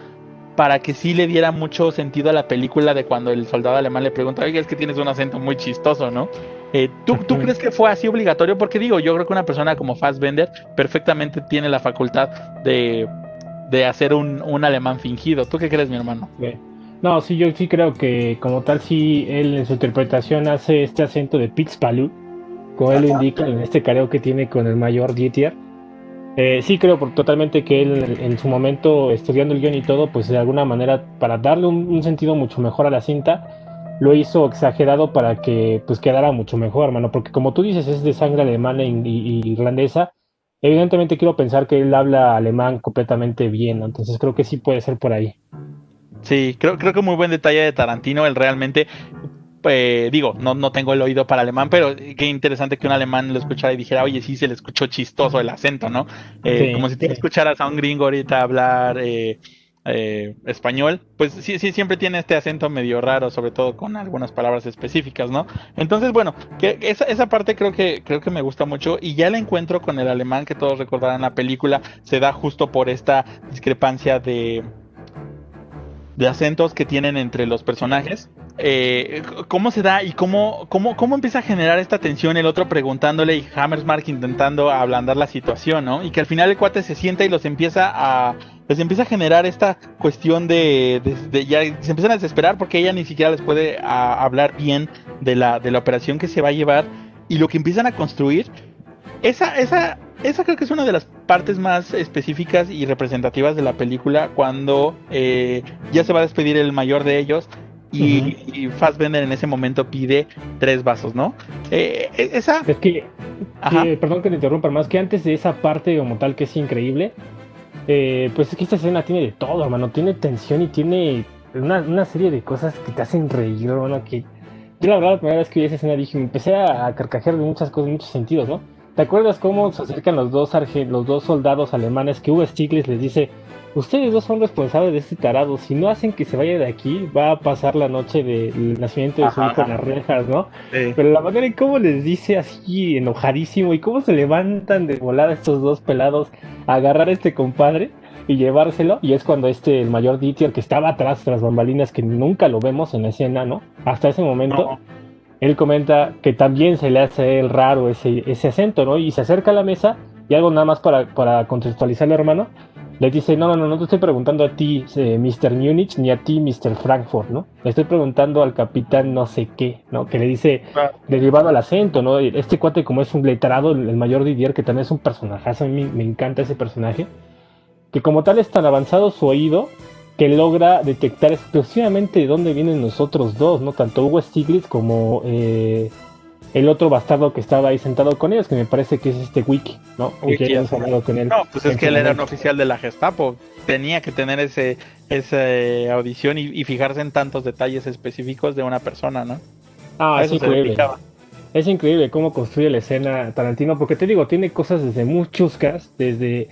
para que sí le diera mucho sentido a la película de cuando el soldado alemán le pregunta, oye, es que tienes un acento muy chistoso, ¿no? ¿Tú Ujú. crees que fue así obligatorio? Porque digo, yo creo que una persona como Fassbender perfectamente tiene la facultad de hacer un alemán fingido. ¿Tú qué crees, mi hermano? Sí. No, sí, yo sí creo que como tal, sí, él en su interpretación hace este acento de Pixpalu, como él lo indica en este careo que tiene con el mayor Dieter. Sí creo totalmente que él en su momento, estudiando el guión y todo, pues de alguna manera, para darle un sentido mucho mejor a la cinta, lo hizo exagerado para que pues quedara mucho mejor, hermano, porque como tú dices, es de sangre alemana y irlandesa. Evidentemente quiero pensar que él habla alemán completamente bien, ¿no? Entonces creo que sí puede ser por ahí. Sí, creo que muy buen detalle de Tarantino, él realmente, digo, no tengo el oído para alemán, pero qué interesante que un alemán lo escuchara y dijera, oye, sí, se le escuchó chistoso el acento, ¿no? Como Sí, si tú sí. escucharas a un gringo ahorita hablar español, pues sí, sí, siempre tiene este acento medio raro, sobre todo con algunas palabras específicas, ¿no? Entonces, bueno, que esa parte creo que me gusta mucho y ya la encuentro con el alemán que todos recordarán en la película, se da justo por esta discrepancia de acentos que tienen entre los personajes. ¿Cómo se da y cómo empieza a generar esta tensión el otro preguntándole y Hammersmark intentando ablandar la situación, ¿no? Y que al final el cuate se sienta y les empieza a generar esta cuestión ya se empiezan a desesperar porque ella ni siquiera les puede hablar bien de la operación que se va a llevar y lo que empiezan a construir esa creo que es una de las partes más específicas y representativas de la película cuando ya se va a despedir el mayor de ellos Ujú. y Fassbender en ese momento pide 3 vasos, ¿no? Esa, Es que, ajá, perdón que te interrumpa, más que antes de esa parte como tal que es increíble, pues es que esta escena tiene de todo, hermano. Tiene tensión y tiene una serie de cosas que te hacen reír, hermano. Que yo, la verdad, la primera vez que vi esa escena dije, me empecé a carcajear de muchas cosas, muchos sentidos, ¿no? ¿Te acuerdas cómo se acercan los dos soldados alemanes que Hugo Stiglitz les dice, ustedes dos son responsables de este tarado, si no hacen que se vaya de aquí, va a pasar la noche del nacimiento de su hijo en ajá, las rejas, ¿no? sí. Pero la manera en cómo les dice así enojadísimo y cómo se levantan de volada estos dos pelados a agarrar a este compadre y llevárselo. Y es cuando el mayor Dieter, que estaba atrás tras bambalinas, que nunca lo vemos en la escena, ¿no? Hasta ese momento, No, él comenta que también se le hace a él raro ese acento, ¿no? Y se acerca a la mesa y algo nada más para contextualizarlo, hermano. Le dice, no te estoy preguntando a ti, Mr. Múnich, ni a ti, Mr. Frankfurt, ¿no? Le estoy preguntando al capitán no sé qué, ¿no? Que le dice, claro. derivado al acento, ¿no? Este cuate como es un letrado, el mayor Didier, que también es un personajazo, a mí me encanta ese personaje, que como tal es tan avanzado su oído que logra detectar exclusivamente de dónde vienen los otros dos, ¿no? Tanto Hugo Stiglitz como el otro bastardo que estaba ahí sentado con ellos, que me parece que es este Wiki, ¿no? O ya hemos hablado con él No, pues es en que su él era un momento. oficial de la Gestapo. Tenía que tener esa audición y fijarse en tantos detalles específicos de una persona, ¿no? Ah, A es eso se increíble. dedicaba. Es increíble cómo construye la escena Tarantino, porque te digo, tiene cosas desde muy chuscas, desde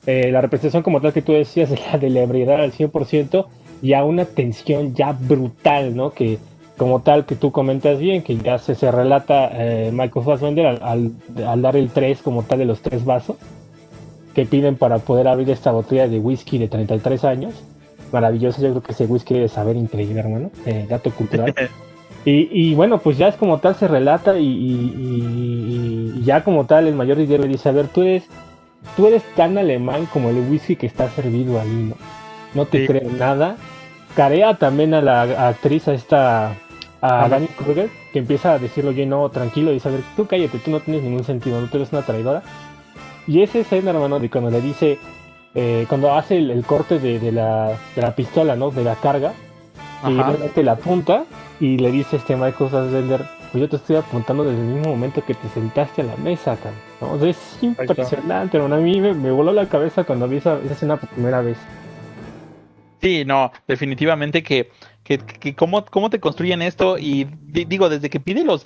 la representación como tal que tú decías, de la ebriedad al 100%, y a una tensión ya brutal, ¿no? Que como tal que tú comentas bien, que ya se relata Michael Fassbender al dar el 3 como tal de los 3 vasos que piden para poder abrir esta botella de whisky de 33 años. Maravilloso, yo creo que ese whisky debe saber increíble, hermano. Dato cultural. Y bueno, pues ya es como tal se relata y ya como tal el mayor Didier le dice, a ver, tú eres tan alemán como el whisky que está servido ahí, ¿no? No te Sí. creo nada. Carea también a la actriz, a esta, a Ajá. Dani Kruger, que empieza a decirle, oye, no, tranquilo, dice, a ver, tú cállate, tú no tienes ningún sentido, no tú eres una traidora. Y esa escena, hermano, de cuando le dice, cuando hace el corte de la pistola, ¿no? De la carga, y Ajá. realmente la apunta y le dice Michael Fassbender, pues yo te estoy apuntando desde el mismo momento que te sentaste a la mesa, cabrón, ¿no? O sea, es impresionante, hermano. A mí me voló la cabeza cuando vi esa escena por primera vez. Sí, no, definitivamente que cómo te construyen esto y digo, desde que pide los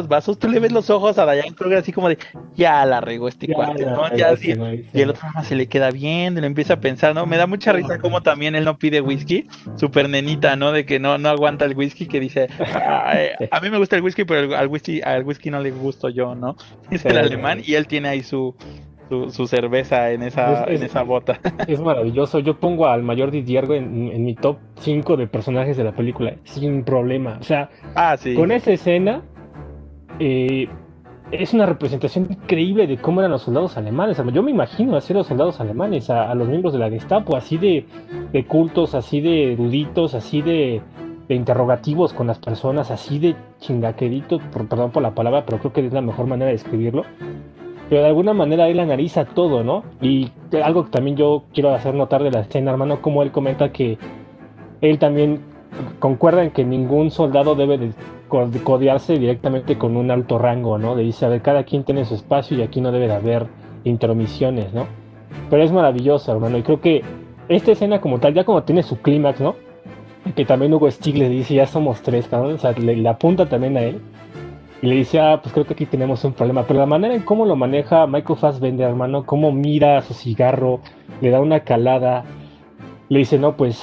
vasos, tú le ves los ojos a Diane Kruger así como de, ya la regó este Ya, cuate, ya, ¿no? Ya ya, así, y el sí. otro nada más se le queda viendo y lo empieza a pensar, ¿no? Me da mucha risa como también él no pide whisky, súper nenita, ¿no? De que no aguanta el whisky, que dice, "Ay, Sí, a mí me gusta el whisky, pero al whisky no le gusto yo, ¿no? Es sí, el alemán y él tiene ahí su cerveza en es, en es, esa bota. es maravilloso. Yo pongo al mayor Didier en mi top 5 de personajes de la película, sin problema. O sea, Ah, sí. con esa escena, eh, es una representación increíble de cómo eran los soldados alemanes. Yo me imagino así los soldados alemanes, a los miembros de la Gestapo, así de cultos, así de eruditos, así de interrogativos con las personas, así de chingaqueritos, perdón por la palabra, pero creo que es la mejor manera de describirlo. Pero de alguna manera él analiza todo, ¿no? Y algo que también yo quiero hacer notar de la escena, hermano, como él comenta que él también concuerda en que ningún soldado debe de codearse directamente con un alto rango, ¿no? De dice, a ver, cada quien tiene su espacio y aquí no debe de haber intromisiones, ¿no? Pero es maravilloso, hermano, y creo que esta escena como tal, ya como tiene su clímax, ¿no? Que también Hugo Stiglitz dice, ya somos tres, cabrón, o sea, le apunta también a él, y le dice, ah, pues creo que aquí tenemos un problema, pero la manera en cómo lo maneja Michael Fassbender, hermano, cómo mira su cigarro, le da una calada, le dice, no, pues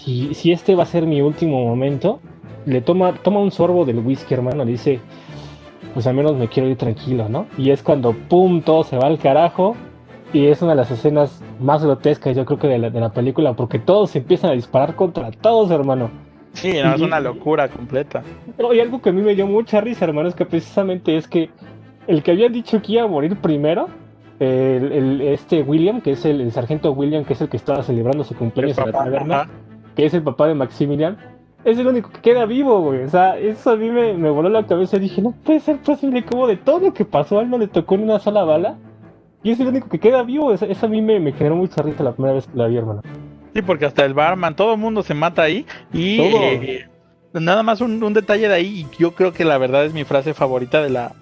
si este va a ser mi último momento, le toma un sorbo del whisky, hermano, le dice, pues al menos me quiero ir tranquilo, ¿no? Y es cuando, pum, todo se va al carajo. Y es una de las escenas más grotescas, yo creo que de la película, porque todos se empiezan a disparar contra todos, hermano. Sí, no, es una Y, locura completa. y algo que a mí me dio mucha risa, hermano, es que precisamente es que el que había dicho que iba a morir primero, este William, que es el sargento William, que es el que estaba celebrando su El cumpleaños en la papá, taberna, ajá. que es el papá de Maximilian, es el único que queda vivo, güey. O sea, eso a mí me voló la cabeza. Dije, no puede ser posible, como de todo lo que pasó, a él no le tocó ni una sola bala. Y es el único que queda vivo. Eso a mí me generó mucha risa la primera vez que la vi, hermano. Sí, porque hasta el barman, todo el mundo se mata ahí. Y Todo. nada más un detalle de ahí, y yo creo que la verdad es mi frase favorita de la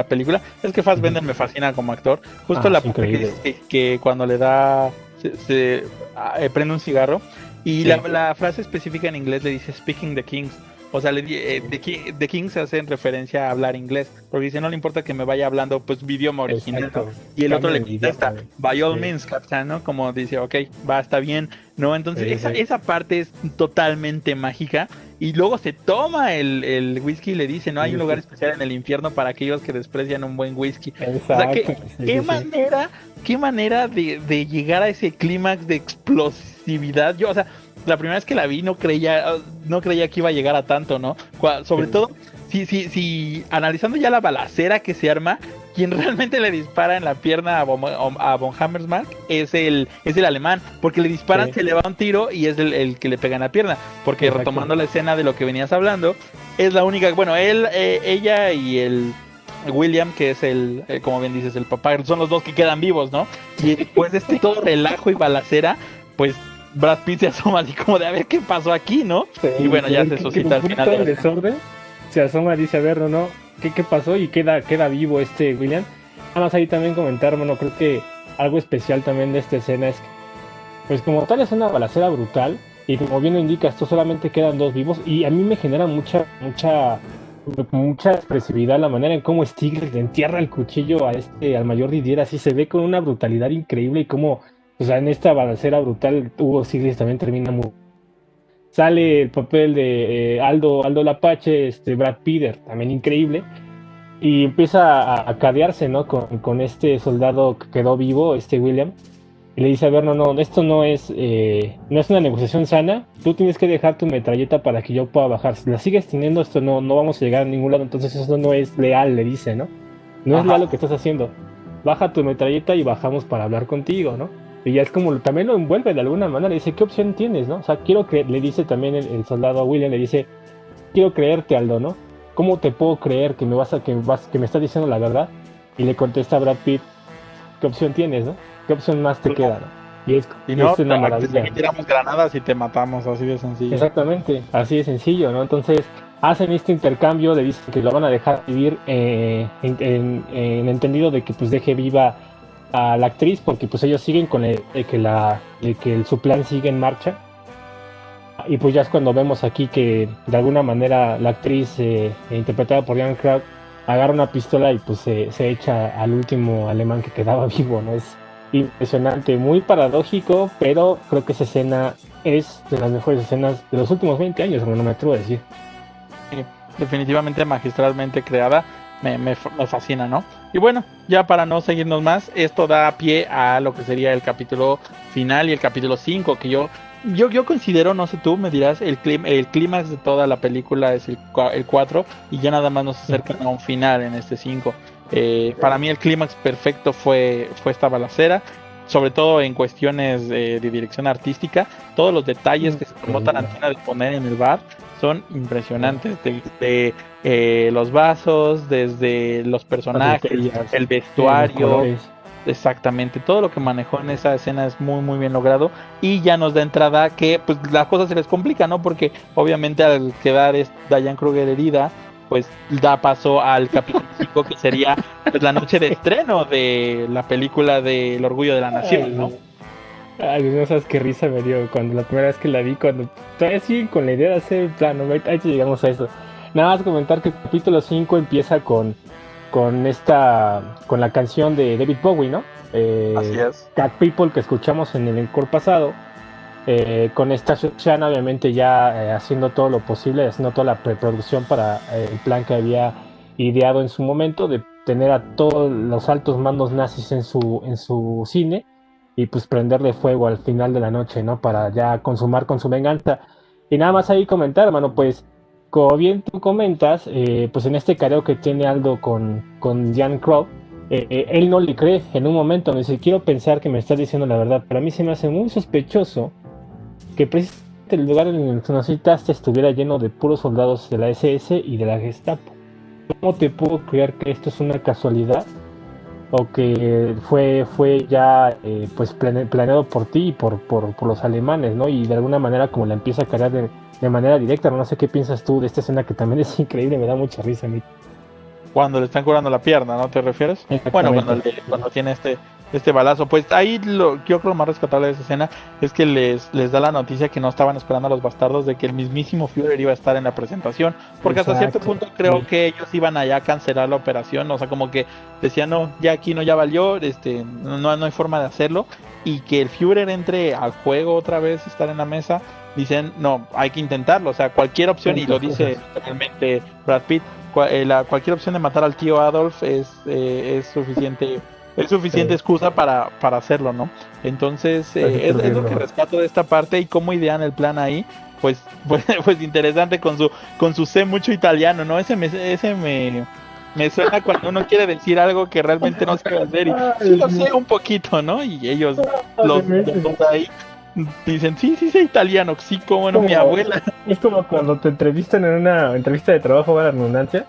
película, es que Fassbender me fascina como actor. Justo Ah, la es parte que, increíble. que cuando le da, prende un cigarro, y Sí. la frase específica en inglés le dice Speaking the Kings. O sea, the Kings hace en referencia a hablar inglés, porque dice, no le importa que me vaya hablando pues mi idioma original, ¿no? Exacto. Y el otro Cambia le de idioma, contesta, güey. by all Sí. means, Captain, ¿no? Como dice, ok, va, está bien, ¿no? Entonces, Sí, sí. esa parte es totalmente mágica. Y luego se toma el whisky y le dice, no hay un lugar especial en el infierno para aquellos que desprecian un buen whisky. O sea, Exacto. Sí, sí, sí. qué manera de llegar a ese clímax de explosividad. Yo, o sea, la primera vez que la vi no creía que iba a llegar a tanto, ¿no? Sobre Sí. todo, si analizando ya la balacera que se arma, quien realmente le dispara en la pierna a von Hammersmark es el alemán, porque le disparan, Sí. se le va un tiro y es el que le pega en la pierna, porque Exacto. retomando la escena de lo que venías hablando, es la única, bueno, ella y el William, que es como bien dices, el papá, son los dos que quedan vivos, ¿no? Y después de todo relajo y balacera, pues Brad Pitt se asoma así como de a ver qué pasó aquí, ¿no? Sí, Y bueno, sí, ya que- se que suscita al con final todo de el la escena. desorden, se asoma y dice, a ver, no, ¿qué pasó? Y queda vivo este William. Nada más ahí también comentar, bueno, creo que algo especial también de esta escena es que, pues como tal es una balacera brutal, y como bien lo indica, esto solamente quedan dos vivos, y a mí me genera mucha expresividad la manera en cómo Stiglitz le entierra el cuchillo al mayor Didier, así se ve con una brutalidad increíble, y como, o sea, en esta balacera brutal, Hugo Stiglitz también termina muy. Sale el papel de Aldo Lapache, Brad Pitt, también increíble, y empieza a cadearse, ¿no? Con este soldado que quedó vivo, William, Y le dice, a ver, no, esto no es una negociación sana, tú tienes que dejar tu metralleta para que yo pueda bajar. Si la sigues teniendo, esto no vamos a llegar a ningún lado, entonces eso no es leal, le dice, ¿no? No es Ajá. leal lo que estás haciendo. Baja tu metralleta y bajamos para hablar contigo, ¿no? Y ya es como, también lo envuelve de alguna manera, le dice, ¿qué opción tienes, no? O sea, quiero que, le dice también el soldado a William, le dice, quiero creerte, Aldo, ¿no? ¿Cómo te puedo creer que que me estás diciendo la verdad? Y le contesta a Brad Pitt, ¿qué opción tienes, no? ¿Qué opción más te queda, no? Si Y no, es una maravilla. aquí tiramos granadas y te matamos, así de sencillo. Exactamente, así de sencillo, ¿no? Entonces hacen este intercambio, le dicen que lo van a dejar vivir en entendido de que pues deje viva a la actriz, porque pues ellos siguen con de que su plan sigue en marcha. Y pues ya es cuando vemos aquí que de alguna manera la actriz interpretada por Jan Kraut agarra una pistola y pues se echa al último alemán que quedaba vivo, ¿no? Es impresionante, muy paradójico, pero creo que esa escena es de las mejores escenas de los últimos 20 años, no me atrevo a decir. Sí, definitivamente magistralmente creada, me fascina, ¿no? Y bueno, ya para no seguirnos más, esto da pie a lo que sería el capítulo final y el capítulo 5, que yo considero, no sé tú, me dirás, el clímax de toda la película es el 4 y ya nada más nos acercan a un final en este 5. Para mí el clímax perfecto fue esta balacera, sobre todo en cuestiones de dirección artística, todos los detalles que se tomó Tarantino de poner en el bar son impresionantes, desde los vasos, desde los personajes, botellas, el los vestuario, colores. exactamente, todo lo que manejó en esa escena es muy muy bien logrado y ya nos da entrada que pues las cosas se les complican, ¿no? Porque obviamente al quedar Diane Kruger herida, pues da paso al capítulo 5 que sería pues, la noche de estreno de la película de El Orgullo de la Nación, ¿no? Ay, no sabes qué risa me dio cuando la primera vez que la vi, cuando todavía siguen con la idea de hacer el plano, ahí te llegamos a eso. Nada más comentar que el capítulo 5 empieza con la canción de David Bowie, ¿no? Así es. Cat People que escuchamos en el encore pasado, con esta Shoshana obviamente ya haciendo todo lo posible, haciendo toda la preproducción para el plan que había ideado en su momento de tener a todos los altos mandos nazis en su cine y pues prenderle fuego al final de la noche, ¿no? Para ya consumar con su venganza. Y nada más ahí comentar, hermano, pues como bien tú comentas, pues en este careo que tiene Aldo con Jan Crow, él no le cree en un momento, me dice, quiero pensar que me estás diciendo la verdad, pero a mí se me hace muy sospechoso que precisamente el lugar en el que nos citaste estuviera lleno de puros soldados de la SS y de la Gestapo. ¿Cómo te puedo creer que esto es una casualidad? O que fue ya pues planeado por ti y por los alemanes, ¿no? Y de alguna manera como la empieza a cargar de manera directa, no sé qué piensas tú de esta escena que también es increíble, me da mucha risa a mí. Cuando le están curando la pierna, ¿no te refieres? Bueno, cuando tiene este balazo, pues ahí yo creo lo más rescatable de esa escena es que les da la noticia que no estaban esperando a los bastardos de que el mismísimo Führer iba a estar en la presentación, porque hasta cierto punto creo que ellos iban allá a cancelar la operación, o sea, como que decían, no, ya aquí no, ya valió, no hay forma de hacerlo, y que el Führer entre al juego otra vez, estar en la mesa, dicen, no, hay que intentarlo, o sea, cualquier opción, y lo dice realmente Brad Pitt, cualquier opción de matar al tío Adolf es suficiente. Es suficiente excusa para hacerlo, ¿no? Entonces, es lo que rescato de esta parte y cómo idean el plan ahí. Pues interesante con su sé mucho italiano, ¿no? Ese me suena cuando uno quiere decir algo que realmente no sabe hacer y sí lo sé un poquito, ¿no? Y ellos, los dos ahí, dicen, sí sé italiano, sí, como no, mi abuela. Es como cuando te entrevistan en una entrevista de trabajo a la redundancia.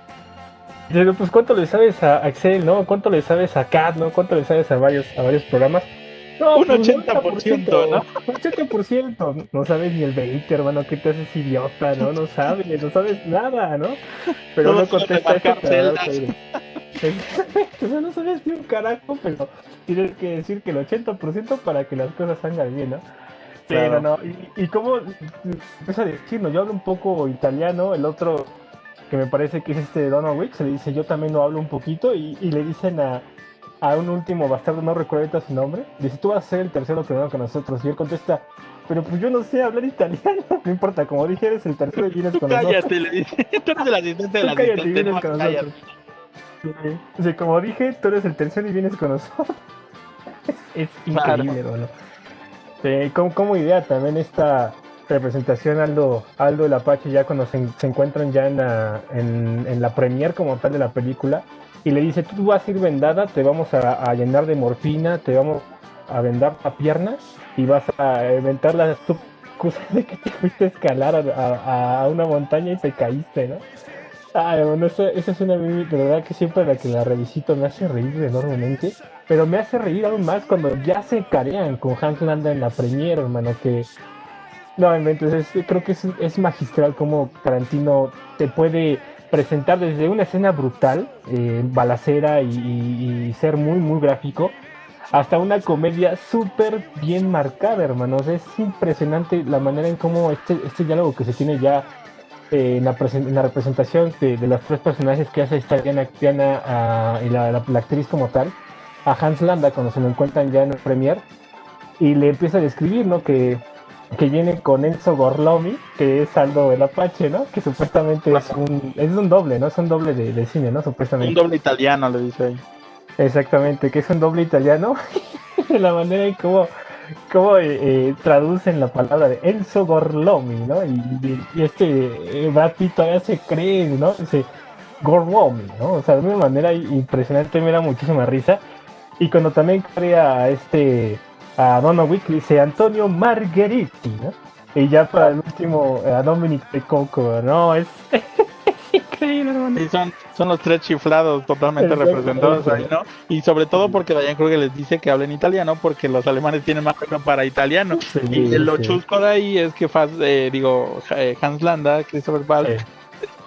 Digo, pues cuánto le sabes a Excel, ¿no? ¿Cuánto le sabes a CAD, ¿no? ¿Cuánto le sabes a varios programas? No, Un pues 80%, ¿no? 80%. No sabes ni el 20, hermano, ¿qué te haces idiota, no? No sabes nada, ¿no? Pero no contesta eso para dar aire. Exactamente, o sea, no sabes ni un carajo, pero tienes que decir que el 80% para que las cosas salgan bien, ¿no? Sí, Claro. no. Y cómo empieza a decir, no, yo hablo un poco italiano, el otro que me parece que es Donald Wick, se le dice yo también lo hablo un poquito y le dicen a un último bastardo, no recuerdo ahorita su nombre, dice tú vas a ser el tercero que venga con nosotros y él contesta, pero pues yo no sé hablar italiano, no importa, como dije eres el tercero y vienes con nosotros. Cállate, le dice, tú eres el asistente del Cállate y asistente, vienes no, con cállate. nosotros. Sí. Dice, como dije, tú eres el tercero y vienes con nosotros. Es Claro. increíble, hermano. Como idea también esta representación Aldo el Apache ya cuando se encuentran ya en la premiere como tal de la película y le dice, tú vas a ir vendada, te vamos a llenar de morfina, te vamos a vendar la pierna y vas a inventar la excusa de que te fuiste a escalar a una montaña y te caíste, ¿no? Ay, bueno, esa es una meme, de verdad que siempre la que la revisito me hace reír enormemente, pero me hace reír aún más cuando ya se carean con Hans Landa en la premiere, hermano, que no, entonces creo que es magistral como Tarantino te puede presentar desde una escena brutal, balacera y ser muy, muy gráfico, hasta una comedia súper bien marcada, hermanos. Es impresionante la manera en cómo este diálogo que se tiene ya en la representación de los tres personajes que hace esta Diana y la actriz como tal, a Hans Landa cuando se lo encuentran ya en el premier y le empieza a describir, ¿no? Que viene con Enzo Gorlomi, que es Aldo el Apache, ¿no? Que supuestamente es un doble, ¿no? Es un doble de cine, ¿no? Un Supuestamente. doble italiano, le dice ahí. Exactamente, que es un doble italiano. De la manera en cómo traducen la palabra de Enzo Gorlomi, ¿no? Y Brad Pitt todavía se cree, ¿no? Dice Gorlomi, ¿no? O sea, de una manera impresionante, me da muchísima risa. Y cuando también crea a Donna Wick, dice Antonio Margheriti, ¿no? Y ya para el último, a Dominic de Coco, ¿no? Es increíble, hermano. Sí, son los tres chiflados totalmente representados ahí, ¿no? Y sobre todo porque Diane Kruger les dice que hablen italiano porque los alemanes tienen más oído para italiano. Y Sí, lo sí. chusco de ahí es que Hans Landa, Christopher Valls,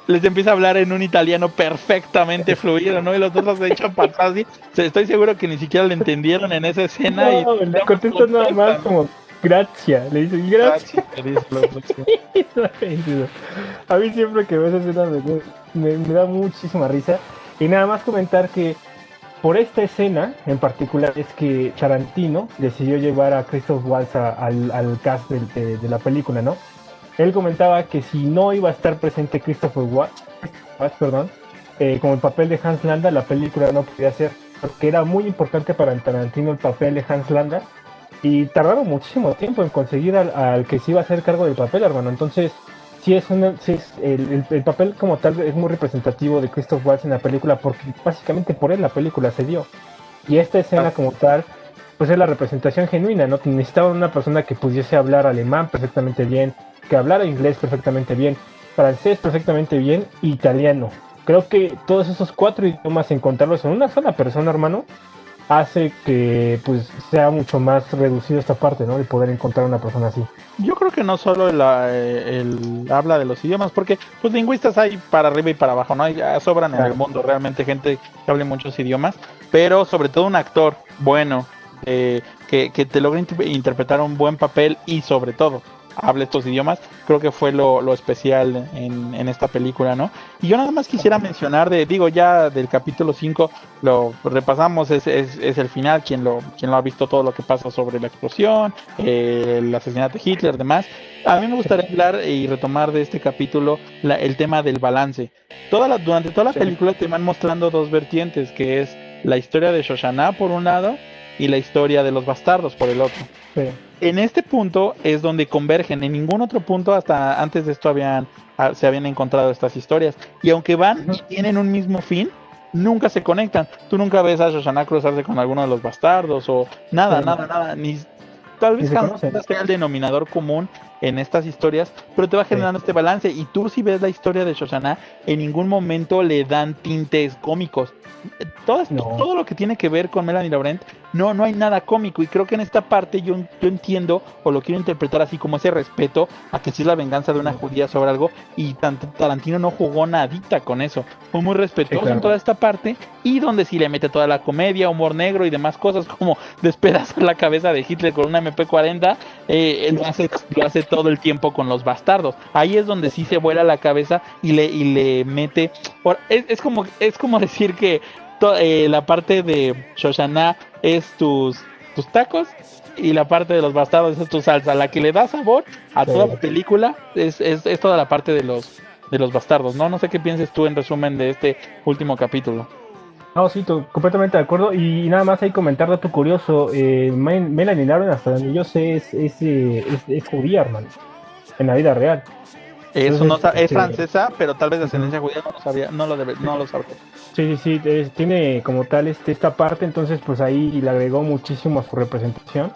les empieza a hablar en un italiano perfectamente fluido, ¿no? Y los otros se echan para atrás, ¿sí? Estoy seguro que ni siquiera le entendieron en esa escena y No, le contesta nada más como gracias, le dice gracias. A mí siempre que veo esa escena me da muchísima risa. Y nada más comentar que por esta escena en particular es que Tarantino decidió llevar a Christoph Waltz al cast de la película, ¿no? Él comentaba que si no iba a estar presente Christopher Waltz, perdón, como el papel de Hans Landa, la película no podía ser, porque era muy importante para Tarantino el papel de Hans Landa, y tardaron muchísimo tiempo en conseguir al que se iba a hacer cargo del papel, hermano. Entonces, sí es el papel como tal es muy representativo de Christoph Waltz en la película, porque básicamente por él la película se dio. Y esta escena como tal, pues es la representación genuina, ¿no? Necesitaban una persona que pudiese hablar alemán perfectamente bien, que hablara inglés perfectamente bien, francés perfectamente bien, italiano. Creo que todos esos cuatro idiomas, encontrarlos en una sola persona, hermano, hace que pues sea mucho más reducido esta parte, ¿no? De poder encontrar una persona así. Yo creo que no solo el habla de los idiomas, porque pues lingüistas hay para arriba y para abajo, ¿no? Ya sobran en el mundo realmente gente que hable muchos idiomas, pero sobre todo un actor bueno, que te logre interpretar un buen papel y sobre todo hable estos idiomas, creo que fue lo especial en esta película, ¿no? Y yo nada más quisiera mencionar ya del capítulo 5 lo repasamos, es el final, quien lo ha visto todo lo que pasa sobre la explosión, el asesinato de Hitler, demás. A mí me gustaría hablar y retomar de este capítulo el tema del balance. Durante toda la película te van mostrando dos vertientes, que es la historia de Shoshana por un lado y la historia de los bastardos por el otro. Sí. En este punto es donde convergen. En ningún otro punto hasta antes de esto se habían encontrado estas historias. Y aunque van y tienen un mismo fin, nunca se conectan. Tú nunca ves a Shoshana cruzarse con alguno de los bastardos o nada. Tal vez jamás sea el denominador común en estas historias, pero te va generando este balance. Y tú, si ves la historia de Shoshana, en ningún momento le dan tintes cómicos. Todo lo que tiene que ver con Melanie Laurent, no hay nada cómico, y creo que en esta parte yo entiendo o lo quiero interpretar así como ese respeto a que sí es la venganza de una judía sobre algo, y Tarantino no jugó nadita con eso, fue muy respetuoso en toda esta parte, y donde sí le mete toda la comedia, humor negro y demás cosas como despedazar la cabeza de Hitler con una MP40, él lo hace todo el tiempo con los bastardos. Ahí es donde sí se vuela la cabeza y le mete, es como decir que la parte de Shoshana es tus tacos y la parte de los bastardos es tu salsa. La que le da sabor a toda la película es toda la parte de los bastardos, ¿no? No sé qué pienses tú en resumen de este último capítulo. No, sí, completamente de acuerdo. Y nada más hay comentar dato curioso. Melanie Laurent, hasta donde yo sé, es judía, hermano, en la vida real. Entonces, Es francesa, pero tal vez de ujú. ascendencia judía, no lo sabía, no lo sabría. Sí, sí, sí, tiene como tal esta parte, entonces pues ahí le agregó muchísimo a su representación,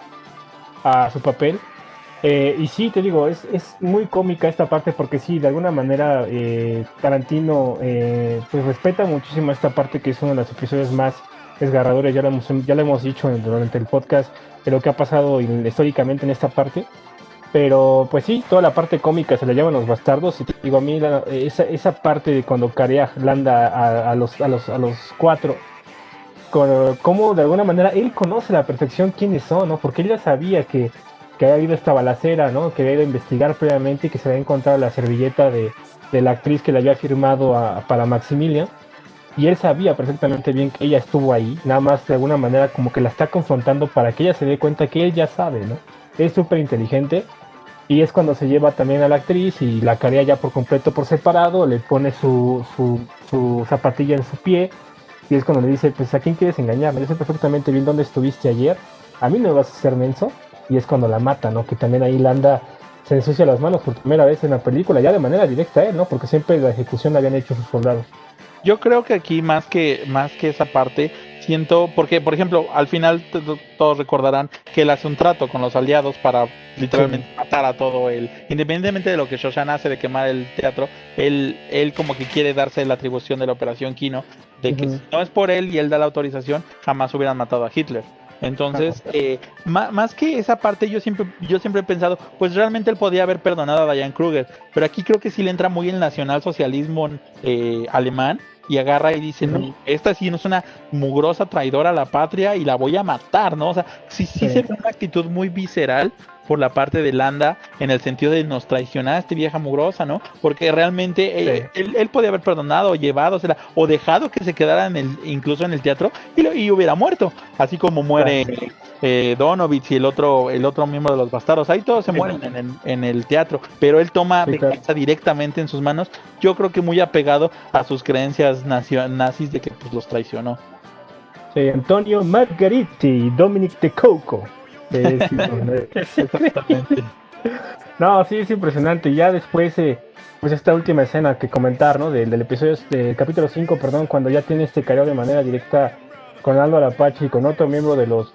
a su papel. Y sí, te digo, es muy cómica esta parte porque sí, de alguna manera Tarantino pues respeta muchísimo esta parte que es uno de los episodios más desgarradores, ya lo hemos dicho durante el podcast de lo que ha pasado históricamente en esta parte. Pero pues sí, toda la parte cómica se la llevan los bastardos. Y te digo, a mí esa parte de cuando carea Landa a los cuatro, como de alguna manera él conoce a la perfección quiénes son, ¿no? Porque él ya sabía que había habido esta balacera, ¿no? Que había ido a investigar previamente y que se había encontrado la servilleta de la actriz que le había firmado para Maximilian. Y él sabía perfectamente bien que ella estuvo ahí, nada más de alguna manera como que la está confrontando para que ella se dé cuenta que él ya sabe, ¿no? Es súper inteligente y es cuando se lleva también a la actriz y la carea ya por completo por separado, le pone su zapatilla en su pie y es cuando le dice, pues ¿a quién quieres engañar? Yo sé perfectamente bien dónde estuviste ayer, a mí no me vas a hacer menso, y es cuando la mata, ¿no? Que también ahí Landa se ensucia las manos por primera vez en la película, ya de manera directa a él, ¿no? Porque siempre la ejecución la habían hecho sus soldados. Yo creo que aquí más que esa parte, siento, porque por ejemplo, al final todos recordarán que él hace un trato con los aliados para literalmente matar a todo él. Independientemente de lo que Shoshan hace de quemar el teatro, él como que quiere darse la atribución de la Operación Kino, de que si no es por él y él da la autorización, jamás hubieran matado a Hitler. Entonces, más que esa parte, yo siempre he pensado, pues realmente él podía haber perdonado a Diane Kruger, pero aquí creo que sí le entra muy el nacionalsocialismo alemán y agarra y dice, no, esta sí no es una mugrosa traidora a la patria y la voy a matar, ¿no? O sea, sí se ve una actitud muy visceral por la parte de Landa, en el sentido de nos traicionaste, vieja mugrosa, ¿no? Porque realmente él podía haber perdonado, llevadosela, o dejado que se quedara incluso en el teatro y hubiera muerto, así como muere Donovitz y el otro miembro de los bastardos. Ahí todos se mueren en el teatro, pero él toma venganza directamente en sus manos, yo creo que muy apegado a sus creencias nazis de que pues los traicionó. Sí, Antonio Margheriti, Dominic de Coco. No, sí, es impresionante. Ya después, pues esta última escena que comentar, ¿no? Del episodio, del capítulo 5, perdón, cuando ya tiene este careo de manera directa con Álvaro Apache y con otro miembro de los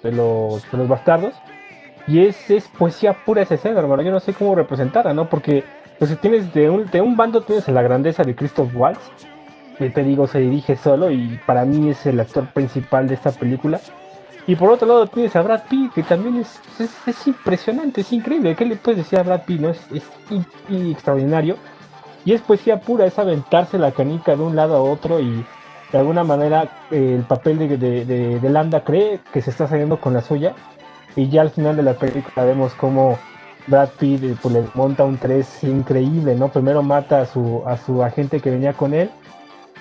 bastardos. Y es poesía pura esa escena, hermano. Yo no sé cómo representarla, ¿no? Porque pues tienes de un bando tienes la grandeza de Christoph Waltz, que te digo, se dirige solo y para mí es el actor principal de esta película. Y por otro lado tienes a Brad Pitt, que también es impresionante, es increíble. ¿Qué le puedes decir a Brad Pitt? ¿No? Es extraordinario. Y es poesía pura, es aventarse la canica de un lado a otro y de alguna manera el papel de Landa cree que se está saliendo con la suya. Y ya al final de la película vemos cómo Brad Pitt pues, le monta un 3 increíble, ¿no? Primero mata a su agente que venía con él.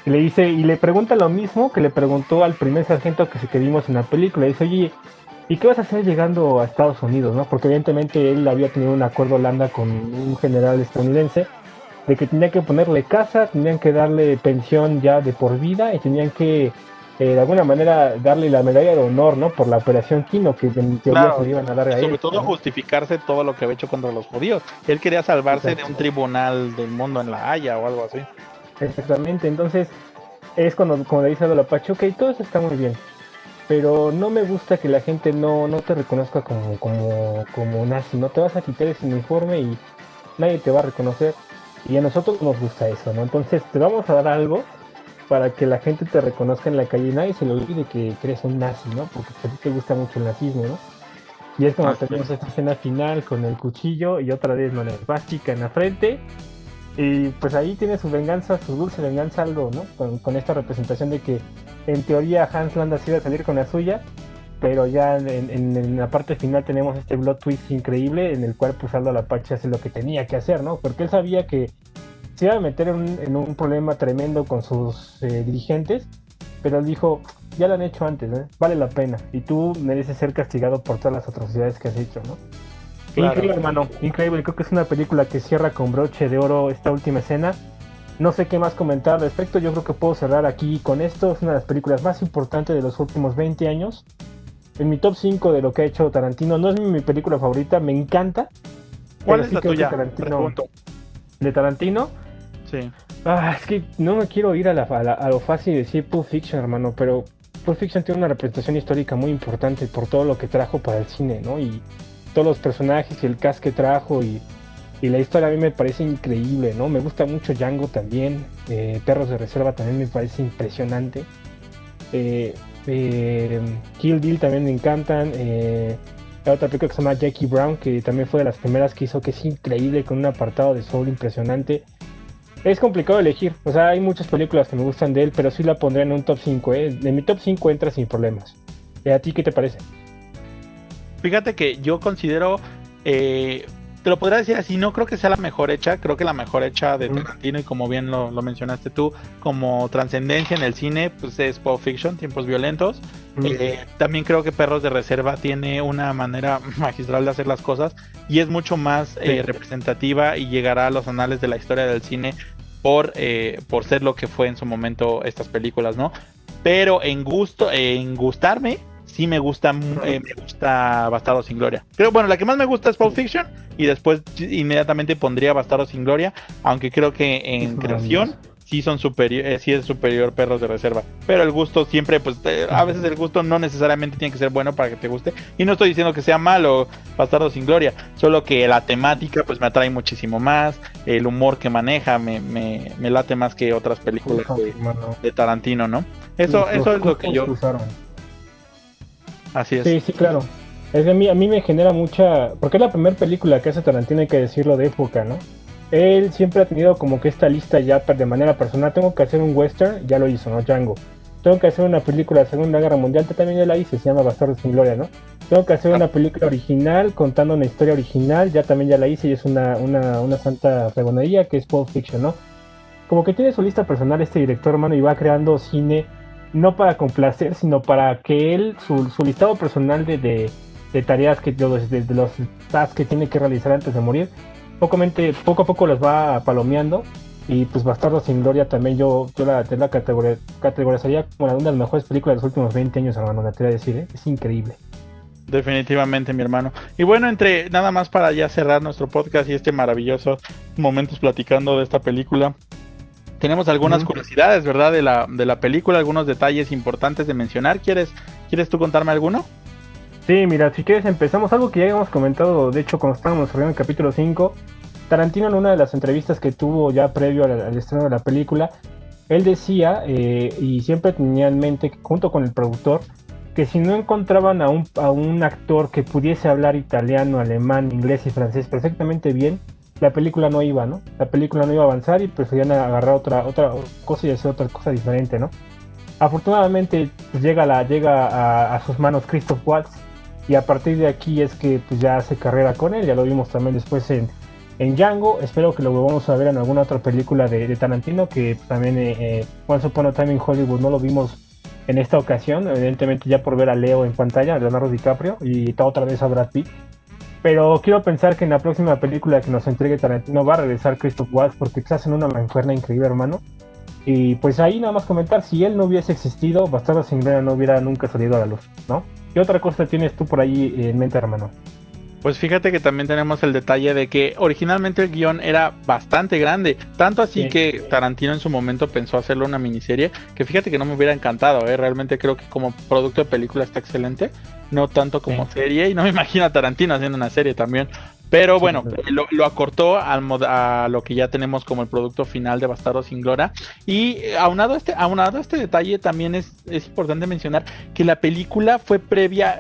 Y le dice, y le pregunta lo mismo que le preguntó al primer sargento que vimos en la película. Dice, oye, ¿y qué vas a hacer llegando a Estados Unidos? ¿No? Porque evidentemente él había tenido un acuerdo Landa con un general estadounidense de que tenía que ponerle casa, tenían que darle pensión ya de por vida y tenían que de alguna manera darle la medalla de honor, ¿no? Por la operación Kino que en teoría se iban a dar a él. Sobre todo justificarse todo lo que había hecho contra los judíos. Él quería salvarse de un tribunal del mundo en La Haya o algo así. Exactamente, entonces es cuando le dice a Dolapache, ok, todo eso está muy bien, pero no me gusta que la gente no te reconozca como nazi, no te vas a quitar ese uniforme y nadie te va a reconocer, y a nosotros nos gusta eso, ¿no? Entonces te vamos a dar algo para que la gente te reconozca en la calle y nadie se le olvide que eres un nazi, ¿no? Porque a ti te gusta mucho el nazismo, ¿no? Y es cuando tenemos esta escena final con el cuchillo y otra vez la esvástica en la frente. Y pues ahí tiene su venganza, su dulce venganza, algo, ¿no? Con esta representación de que en teoría Hans Landa se iba a salir con la suya, pero ya en la parte final tenemos este plot twist increíble en el cual pues Aldo Apache hace lo que tenía que hacer, ¿no? Porque él sabía que se iba a meter en un problema tremendo con sus dirigentes, pero él dijo, ya lo han hecho antes, ¿eh? Vale la pena, y tú mereces ser castigado por todas las atrocidades que has hecho, ¿no? Claro. Increíble, hermano, increíble. Creo que es una película que cierra con broche de oro esta última escena. No sé qué más comentar al respecto, yo creo que puedo cerrar aquí con esto. Es una de las películas más importantes de los últimos 20 años. En mi top 5 de lo que ha hecho Tarantino, no es mi película favorita, me encanta. ¿Cuál pero es sí la creo que tuya? Tarantino, de Tarantino, Sí. es que no me quiero ir a lo fácil y decir Pulp Fiction, hermano, pero Pulp Fiction tiene una representación histórica muy importante por todo lo que trajo para el cine, ¿no? Y todos los personajes y el cast que trajo y la historia a mí me parece increíble, ¿no? Me gusta mucho Django también, Perros de Reserva también me parece impresionante. Eh, Kill Bill también me encantan. La otra película que se llama Jackie Brown, que también fue de las primeras que hizo, que es increíble, con un apartado de soul impresionante. Es complicado elegir, o sea, hay muchas películas que me gustan de él, pero sí la pondré en un top 5, ¿eh? En mi top 5 entra sin problemas. ¿A ti qué te parece? Fíjate que yo considero, te lo podría decir así, no creo que sea la mejor hecha, creo que la mejor hecha de Tarantino, y como bien lo mencionaste tú, como trascendencia en el cine, pues es Pulp Fiction, Tiempos Violentos. También creo que Perros de Reserva tiene una manera magistral de hacer las cosas y es mucho más representativa y llegará a los anales de la historia del cine por ser lo que fue en su momento estas películas, ¿no? Pero en gustarme, sí me gusta Bastardo sin Gloria. Creo, bueno, la que más me gusta es Pulp Fiction y después inmediatamente pondría Bastardo sin Gloria, aunque creo que en creación sí es superior Perros de Reserva. Pero el gusto siempre, pues a veces el gusto no necesariamente tiene que ser bueno para que te guste. Y no estoy diciendo que sea malo Bastardo sin Gloria, solo que la temática pues me atrae muchísimo más, el humor que maneja me late más que otras películas de Tarantino, ¿no? Eso es lo que yo... Así es. Sí, claro. Es que a mí me genera mucha... Porque es la primera película que hace Tarantino, hay que decirlo, de época, ¿no? Él siempre ha tenido como que esta lista ya de manera personal. Tengo que hacer un western, ya lo hizo, ¿no? Django. Tengo que hacer una película de Segunda Guerra Mundial, que también ya la hice, se llama Bastardos sin Gloria, ¿no? Tengo que hacer una película original, contando una historia original, ya la hice y es una santa fregonería, que es Pulp Fiction, ¿no? Como que tiene su lista personal este director, hermano, y va creando cine, no para complacer, sino para que él, su listado personal de tareas, de los tasks que tiene que realizar antes de morir, poco a poco las va palomeando. Y pues Bastardo sin Gloria también yo la categorizaría como una de las mejores películas de los últimos 20 años, hermano, la te voy a decir, ¿eh? Es increíble. Definitivamente, mi hermano. Y bueno, nada más para ya cerrar nuestro podcast y este maravilloso momentos platicando de esta película, tenemos algunas curiosidades, ¿verdad? De la película, algunos detalles importantes de mencionar. ¿Quieres tú contarme alguno? Sí, mira, si quieres empezamos algo que ya habíamos comentado, de hecho, cuando estábamos hablando el capítulo 5. Tarantino, en una de las entrevistas que tuvo ya previo al estreno de la película, él decía, y siempre tenía en mente, junto con el productor, que si no encontraban a un actor que pudiese hablar italiano, alemán, inglés y francés perfectamente bien, la película no iba, ¿no? La película no iba a avanzar y preferían agarrar otra cosa y hacer otra cosa diferente, ¿no? Afortunadamente pues, llega a sus manos Christoph Waltz, y a partir de aquí es que pues, ya hace carrera con él. Ya lo vimos también después en Django. Espero que lo volvamos a ver en alguna otra película de Tarantino, que también Once Upon a Time in Hollywood no lo vimos en esta ocasión, evidentemente ya por ver a Leo en pantalla, Leonardo DiCaprio, y otra vez a Brad Pitt. Pero quiero pensar que en la próxima película que nos entregue Tarantino va a regresar Christoph Waltz, porque se hacen una mancuerna increíble, hermano. Y pues ahí nada más comentar, si él no hubiese existido, Bastardo sin Gloria no hubiera nunca salido a la luz, ¿no? ¿Qué otra cosa tienes tú por ahí en mente, hermano? Pues fíjate que también tenemos el detalle de que originalmente el guión era bastante grande, tanto así que Tarantino en su momento pensó hacerlo una miniserie, que fíjate que no me hubiera encantado, realmente creo que como producto de película está excelente, no tanto como serie, y no me imagino a Tarantino haciendo una serie también, pero bueno, lo acortó a lo que ya tenemos como el producto final de Bastardo sin Gloria. Y aunado a este detalle, también es importante mencionar que la película fue previa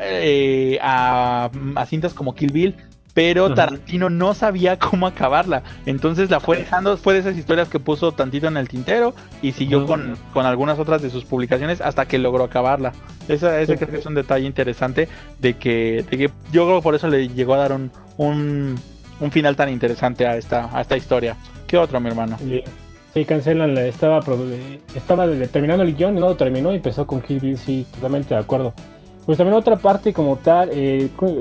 a cintas como Kill Bill, pero Tarantino no sabía cómo acabarla, entonces la fue dejando, fue de esas historias que puso tantito en el tintero y siguió con algunas otras de sus publicaciones hasta que logró acabarla. Ese creo que es un detalle interesante de que yo creo que por eso le llegó a dar un final tan interesante a esta historia. ¿Qué otro, mi hermano? Sí, cancelan, estaba terminando el guión y no lo terminó y empezó con Kill Bill, sí, totalmente de acuerdo. Pues también otra parte como tal,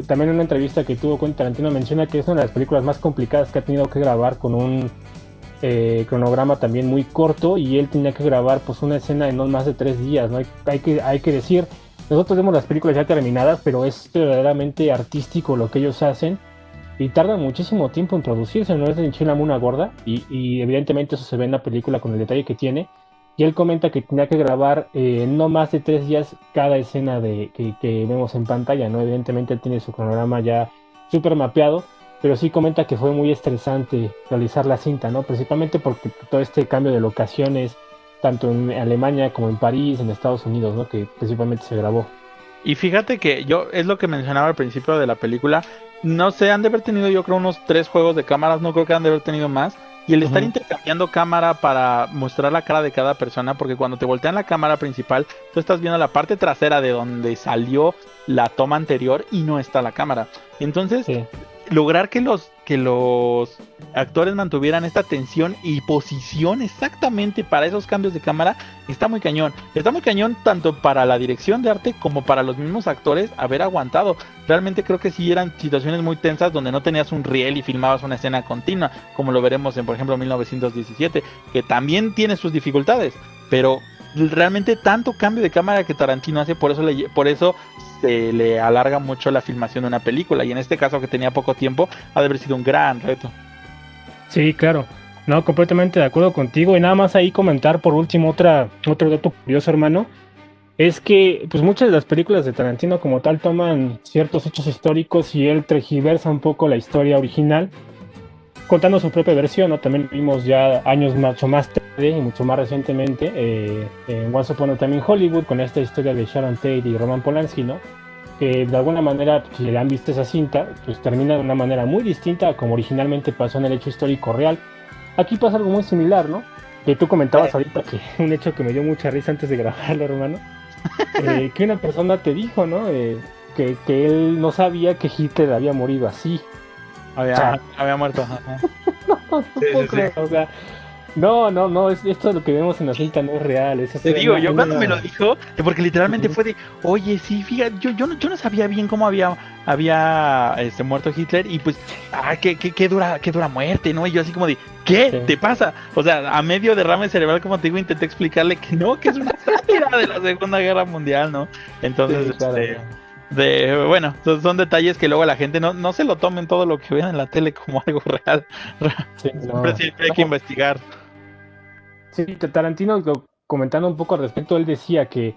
también en una entrevista que tuvo con Tarantino menciona que es una de las películas más complicadas que ha tenido que grabar con un cronograma también muy corto y él tenía que grabar pues una escena en no más de 3 días, ¿no? Hay que decir, nosotros vemos las películas ya terminadas, pero es verdaderamente artístico lo que ellos hacen y tardan muchísimo tiempo en producirse, no es de enchilar una gorda y evidentemente eso se ve en la película con el detalle que tiene. Y él comenta que tenía que grabar no más de 3 días cada escena que vemos en pantalla, ¿no? Evidentemente él tiene su cronograma ya súper mapeado, pero sí comenta que fue muy estresante realizar la cinta, ¿no? Principalmente porque todo este cambio de locaciones, tanto en Alemania como en París, en Estados Unidos, ¿no? Que principalmente se grabó. Y fíjate que yo, es lo que mencionaba al principio de la película, no sé, han de haber tenido yo creo unos 3 juegos de cámaras, no creo que han de haber tenido más. Y el estar intercambiando cámara para mostrar la cara de cada persona, porque cuando te voltean la cámara principal, tú estás viendo la parte trasera de donde salió la toma anterior y no está la cámara. Entonces, Sí. lograr que los actores mantuvieran esta tensión y posición exactamente para esos cambios de cámara está muy cañón. Está muy cañón tanto para la dirección de arte como para los mismos actores haber aguantado. Realmente creo que sí eran situaciones muy tensas donde no tenías un riel y filmabas una escena continua, como lo veremos en, por ejemplo, 1917, que también tiene sus dificultades, pero realmente tanto cambio de cámara que Tarantino hace, por eso se le alarga mucho la filmación de una película, y en este caso que tenía poco tiempo ha de haber sido un gran reto. Sí, claro. No, completamente de acuerdo contigo. Y nada más ahí comentar por último otro dato curioso, hermano. Es que pues muchas de las películas de Tarantino como tal toman ciertos hechos históricos y él tergiversa un poco la historia original, contando su propia versión, ¿no? También vimos ya años mucho más tarde y mucho más recientemente en Once Upon a Time in Hollywood con esta historia de Sharon Tate y Roman Polanski, ¿no? Que de alguna manera, si le han visto esa cinta, pues termina de una manera muy distinta a como originalmente pasó en el hecho histórico real. Aquí pasa algo muy similar, ¿no? Que tú comentabas ahorita que un hecho que me dio mucha risa antes de grabarlo, hermano, que una persona te dijo, ¿no? Que él no sabía que Hitler había morido así. Había muerto. Ajá. No puedo creer, o sea, no, esto es lo que vemos en la cinta, no es real. Te digo, yo cuando me lo dijo, porque literalmente fue de, oye, sí, fíjate, yo no sabía bien cómo había muerto Hitler, y pues, qué dura muerte, ¿no? Y yo así como de, ¿qué Sí. te pasa? O sea, a medio derrame cerebral, como te digo, intenté explicarle que no, que es una sátira de la Segunda Guerra Mundial, ¿no? Entonces, Sí, claro. bueno, son detalles que luego la gente no se lo tomen todo lo que vean en la tele como algo real. Sí, Siempre hay que investigar. Sí, Tarantino, comentando un poco al respecto, él decía que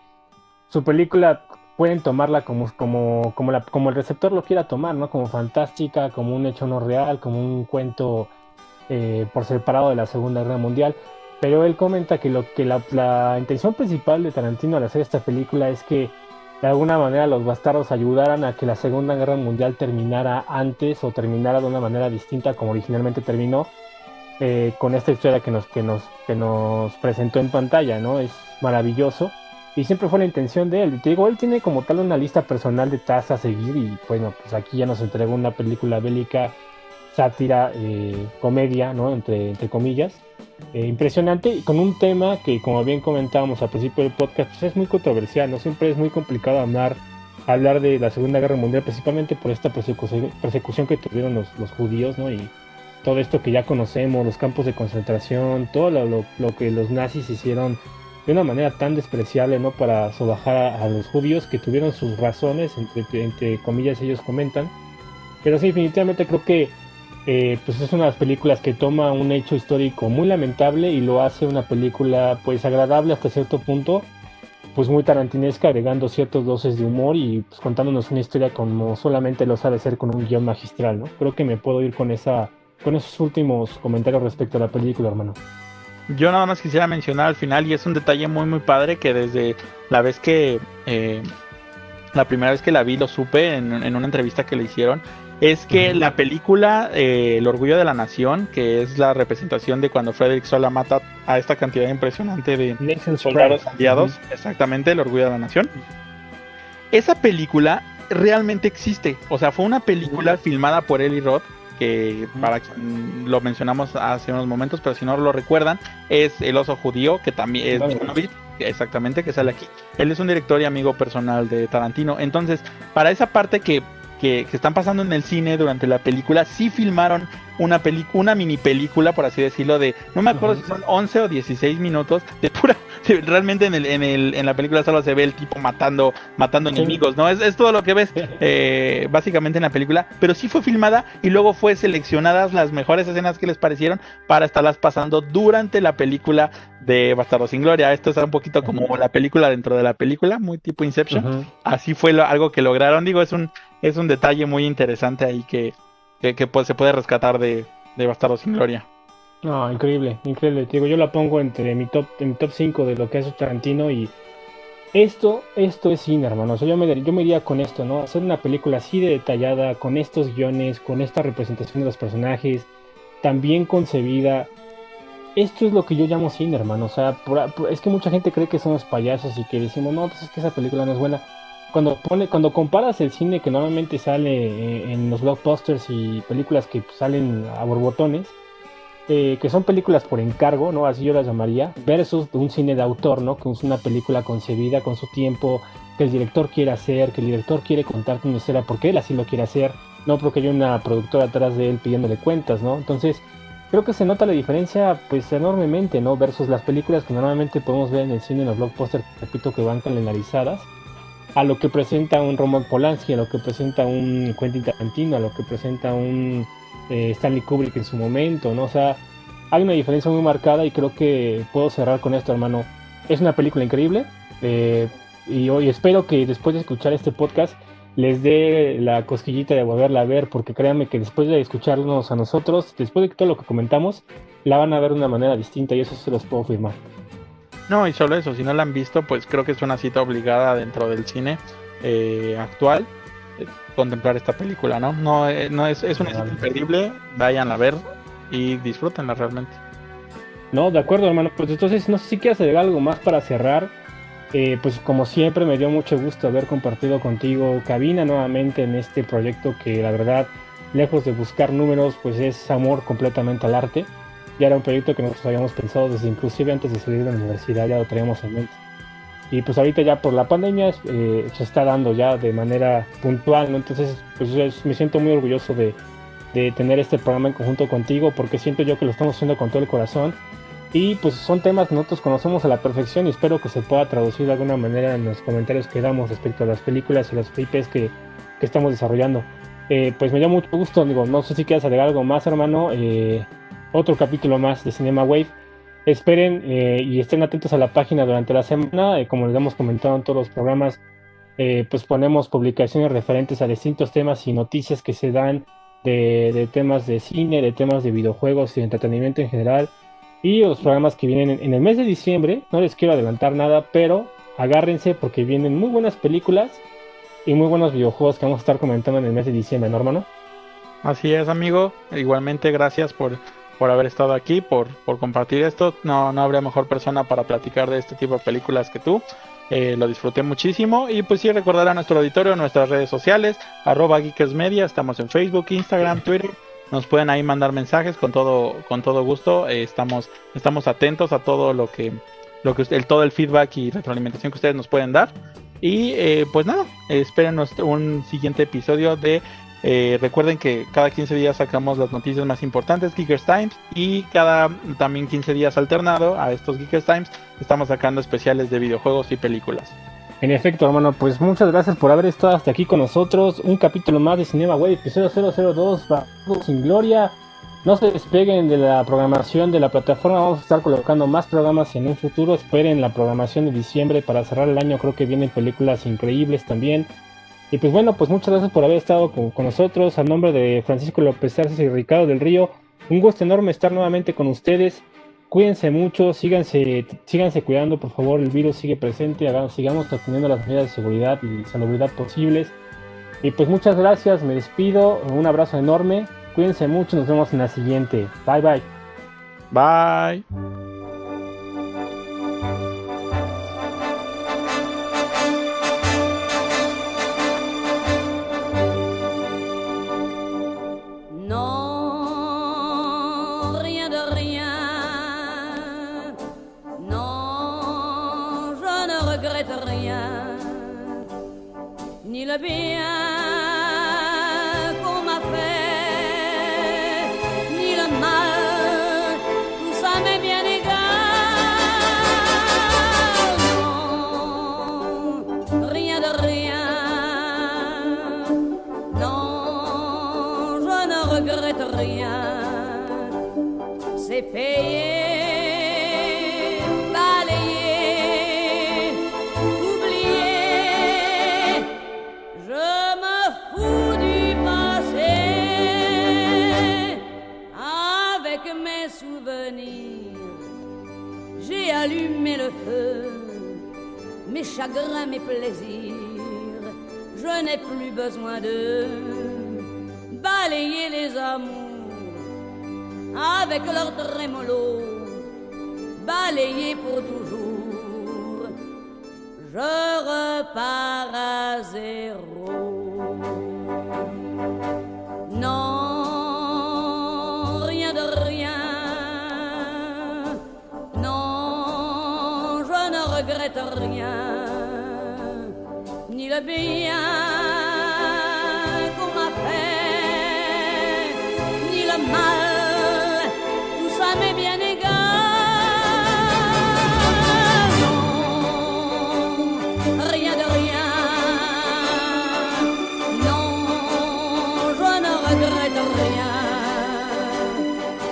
su película pueden tomarla como el receptor lo quiera tomar, ¿no? Como fantástica, como un hecho no real, como un cuento por separado de la Segunda Guerra Mundial. Pero él comenta que la intención principal de Tarantino al hacer esta película es que de alguna manera los bastardos ayudaran a que la Segunda Guerra Mundial terminara antes o terminara de una manera distinta como originalmente terminó, con esta historia que nos presentó en pantalla, ¿no? Es maravilloso y siempre fue la intención de él. Y te digo, él tiene como tal una lista personal de tasas a seguir y bueno, pues aquí ya nos entregó una película bélica, sátira, comedia, ¿no? Entre comillas. Impresionante y con un tema que, como bien comentábamos al principio del podcast, pues es muy controversial, ¿no? Siempre es muy complicado hablar de la Segunda Guerra Mundial, principalmente por esta persecución que tuvieron los judíos, ¿no? Y todo esto que ya conocemos, los campos de concentración, todo lo que los nazis hicieron de una manera tan despreciable, ¿no? Para sobajar a los judíos, que tuvieron sus razones, entre comillas ellos comentan. Pero sí, definitivamente creo que pues es una de las películas que toma un hecho histórico muy lamentable y lo hace una película pues agradable hasta cierto punto, pues muy tarantinesca, agregando ciertos dosis de humor y pues contándonos una historia como solamente lo sabe hacer con un guión magistral, ¿no? Creo que me puedo ir con esos últimos comentarios respecto a la película, hermano. Yo nada más quisiera mencionar al final, y es un detalle muy muy padre, que desde la vez que la primera vez que la vi lo supe en una entrevista que le hicieron, es que la película El Orgullo de la Nación, que es la representación de cuando Frederick Sola mata a esta cantidad impresionante de soldados aliados, exactamente, El Orgullo de la Nación, esa película realmente existe. O sea, fue una película filmada por Eli Roth, que para quien lo mencionamos hace unos momentos, pero si no lo recuerdan, es El Oso Judío, que también es John Lovitz, exactamente, que sale aquí. Él es un director y amigo personal de Tarantino. Entonces, para esa parte que que están pasando en el cine durante la película, sí filmaron una mini película, por así decirlo, de, no me acuerdo si son 11 o 16 minutos, de pura, realmente en la película solo se ve el tipo matando enemigos, ¿no? Es todo lo que ves, básicamente en la película, pero sí fue filmada y luego fue seleccionadas las mejores escenas que les parecieron para estarlas pasando durante la película de Bastardos sin Gloria. Esto es un poquito como la película dentro de la película, muy tipo Inception. Así fue algo que lograron, digo, es un detalle muy interesante ahí que pues, se puede rescatar de Bastardos sin Gloria. No, increíble, increíble. Te digo, yo la pongo en mi top 5 de lo que hace Tarantino y esto es cine, hermano. O sea, yo me iría con esto, ¿no? Hacer una película así de detallada, con estos guiones, con esta representación de los personajes, tan bien concebida. Esto es lo que yo llamo cine, hermano. O sea, es que mucha gente cree que somos payasos y que decimos, no, pues es que esa película no es buena. Cuando comparas el cine que normalmente sale en los blockbusters y películas que pues, salen a borbotones, que son películas por encargo, ¿no? Así yo las llamaría, versus un cine de autor, ¿no? Que es una película concebida con su tiempo, que el director quiere hacer, que el director quiere contarte una historia porque él así lo quiere hacer, no porque hay una productora atrás de él pidiéndole cuentas, ¿no? Entonces, creo que se nota la diferencia, pues, enormemente, ¿no? Versus las películas que normalmente podemos ver en el cine, en los blockbusters, repito, que van calendarizadas, a lo que presenta un Roman Polanski, a lo que presenta un Quentin Tarantino, a lo que presenta un Stanley Kubrick en su momento, ¿no? O sea, hay una diferencia muy marcada y creo que puedo cerrar con esto, hermano. Es una película increíble y hoy espero que después de escuchar este podcast les dé la cosquillita de volverla a ver, porque créanme que después de escucharnos a nosotros, después de todo lo que comentamos, la van a ver de una manera distinta y eso se los puedo firmar. No, y solo eso, si no la han visto, pues creo que es una cita obligada dentro del cine actual, contemplar esta película, ¿no? No, es una cita imperdible, vayan a ver y disfrútenla realmente. No, de acuerdo, hermano. Pues entonces, no sé si quieres agregar algo más para cerrar. Pues como siempre, me dio mucho gusto haber compartido contigo cabina nuevamente en este proyecto que la verdad, lejos de buscar números, pues es amor completamente al arte. Ya era un proyecto que nosotros habíamos pensado desde inclusive antes de salir de la universidad, ya lo traíamos en mente. Y pues ahorita ya por la pandemia se está dando ya de manera puntual, ¿no? Entonces, pues me siento muy orgulloso de tener este programa en conjunto contigo, porque siento yo que lo estamos haciendo con todo el corazón. Y pues son temas que nosotros conocemos a la perfección y espero que se pueda traducir de alguna manera en los comentarios que damos respecto a las películas y las IPs que estamos desarrollando. Pues me dio mucho gusto, digo, no sé si quieres agregar algo más, hermano. Otro capítulo más de Cinema Wave. Esperen y estén atentos a la página durante la semana. Como les hemos comentado en todos los programas, pues ponemos publicaciones referentes a distintos temas y noticias que se dan de temas de cine, de temas de videojuegos y de entretenimiento en general. Y los programas que vienen en el mes de diciembre, no les quiero adelantar nada, pero agárrense porque vienen muy buenas películas y muy buenos videojuegos que vamos a estar comentando en el mes de diciembre, ¿no, hermano? Así es, amigo. Igualmente, gracias por haber estado aquí, por compartir esto. No habría mejor persona para platicar de este tipo de películas que tú. Lo disfruté muchísimo. Y pues sí, recordar a nuestro auditorio, nuestras redes sociales, @geekersmedia. Estamos en Facebook, Instagram, Twitter. Nos pueden ahí mandar mensajes con todo gusto. Estamos atentos a todo todo el feedback y retroalimentación que ustedes nos pueden dar. Y pues nada, esperen un siguiente episodio de recuerden que cada 15 días sacamos las noticias más importantes, Geekers Times, y cada también 15 días alternado a estos Geekers Times estamos sacando especiales de videojuegos y películas. En efecto, hermano, pues muchas gracias por haber estado hasta aquí con nosotros. Un capítulo más de Cinema Wave, episodio 002, Bastardos sin Gloria. No se despeguen de la programación de la plataforma, vamos a estar colocando más programas en un futuro. Esperen la programación de diciembre para cerrar el año, creo que vienen películas increíbles también. Y pues bueno, pues muchas gracias por haber estado con nosotros. A nombre de Francisco López Arces y Ricardo del Río, un gusto enorme estar nuevamente con ustedes. Cuídense mucho, síganse cuidando, por favor, el virus sigue presente, sigamos teniendo las medidas de seguridad y salubridad posibles. Y pues muchas gracias, me despido, un abrazo enorme, cuídense mucho, nos vemos en la siguiente. Bye bye. Bye. Ni le bien payer, balayer, oublier. Je me fous du passé avec mes souvenirs. J'ai allumé le feu, mes chagrins, mes plaisirs. Je n'ai plus besoin de balayer les amours avec leur trémolo, balayer pour toujours. Je repars à zéro. Non, rien de rien. Non, je ne regrette rien, ni le bien qu'on m'a fait, ni le mal, tout ça m'est bien égal. Non, rien de rien. Non, je ne regrette rien,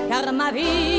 car ma vie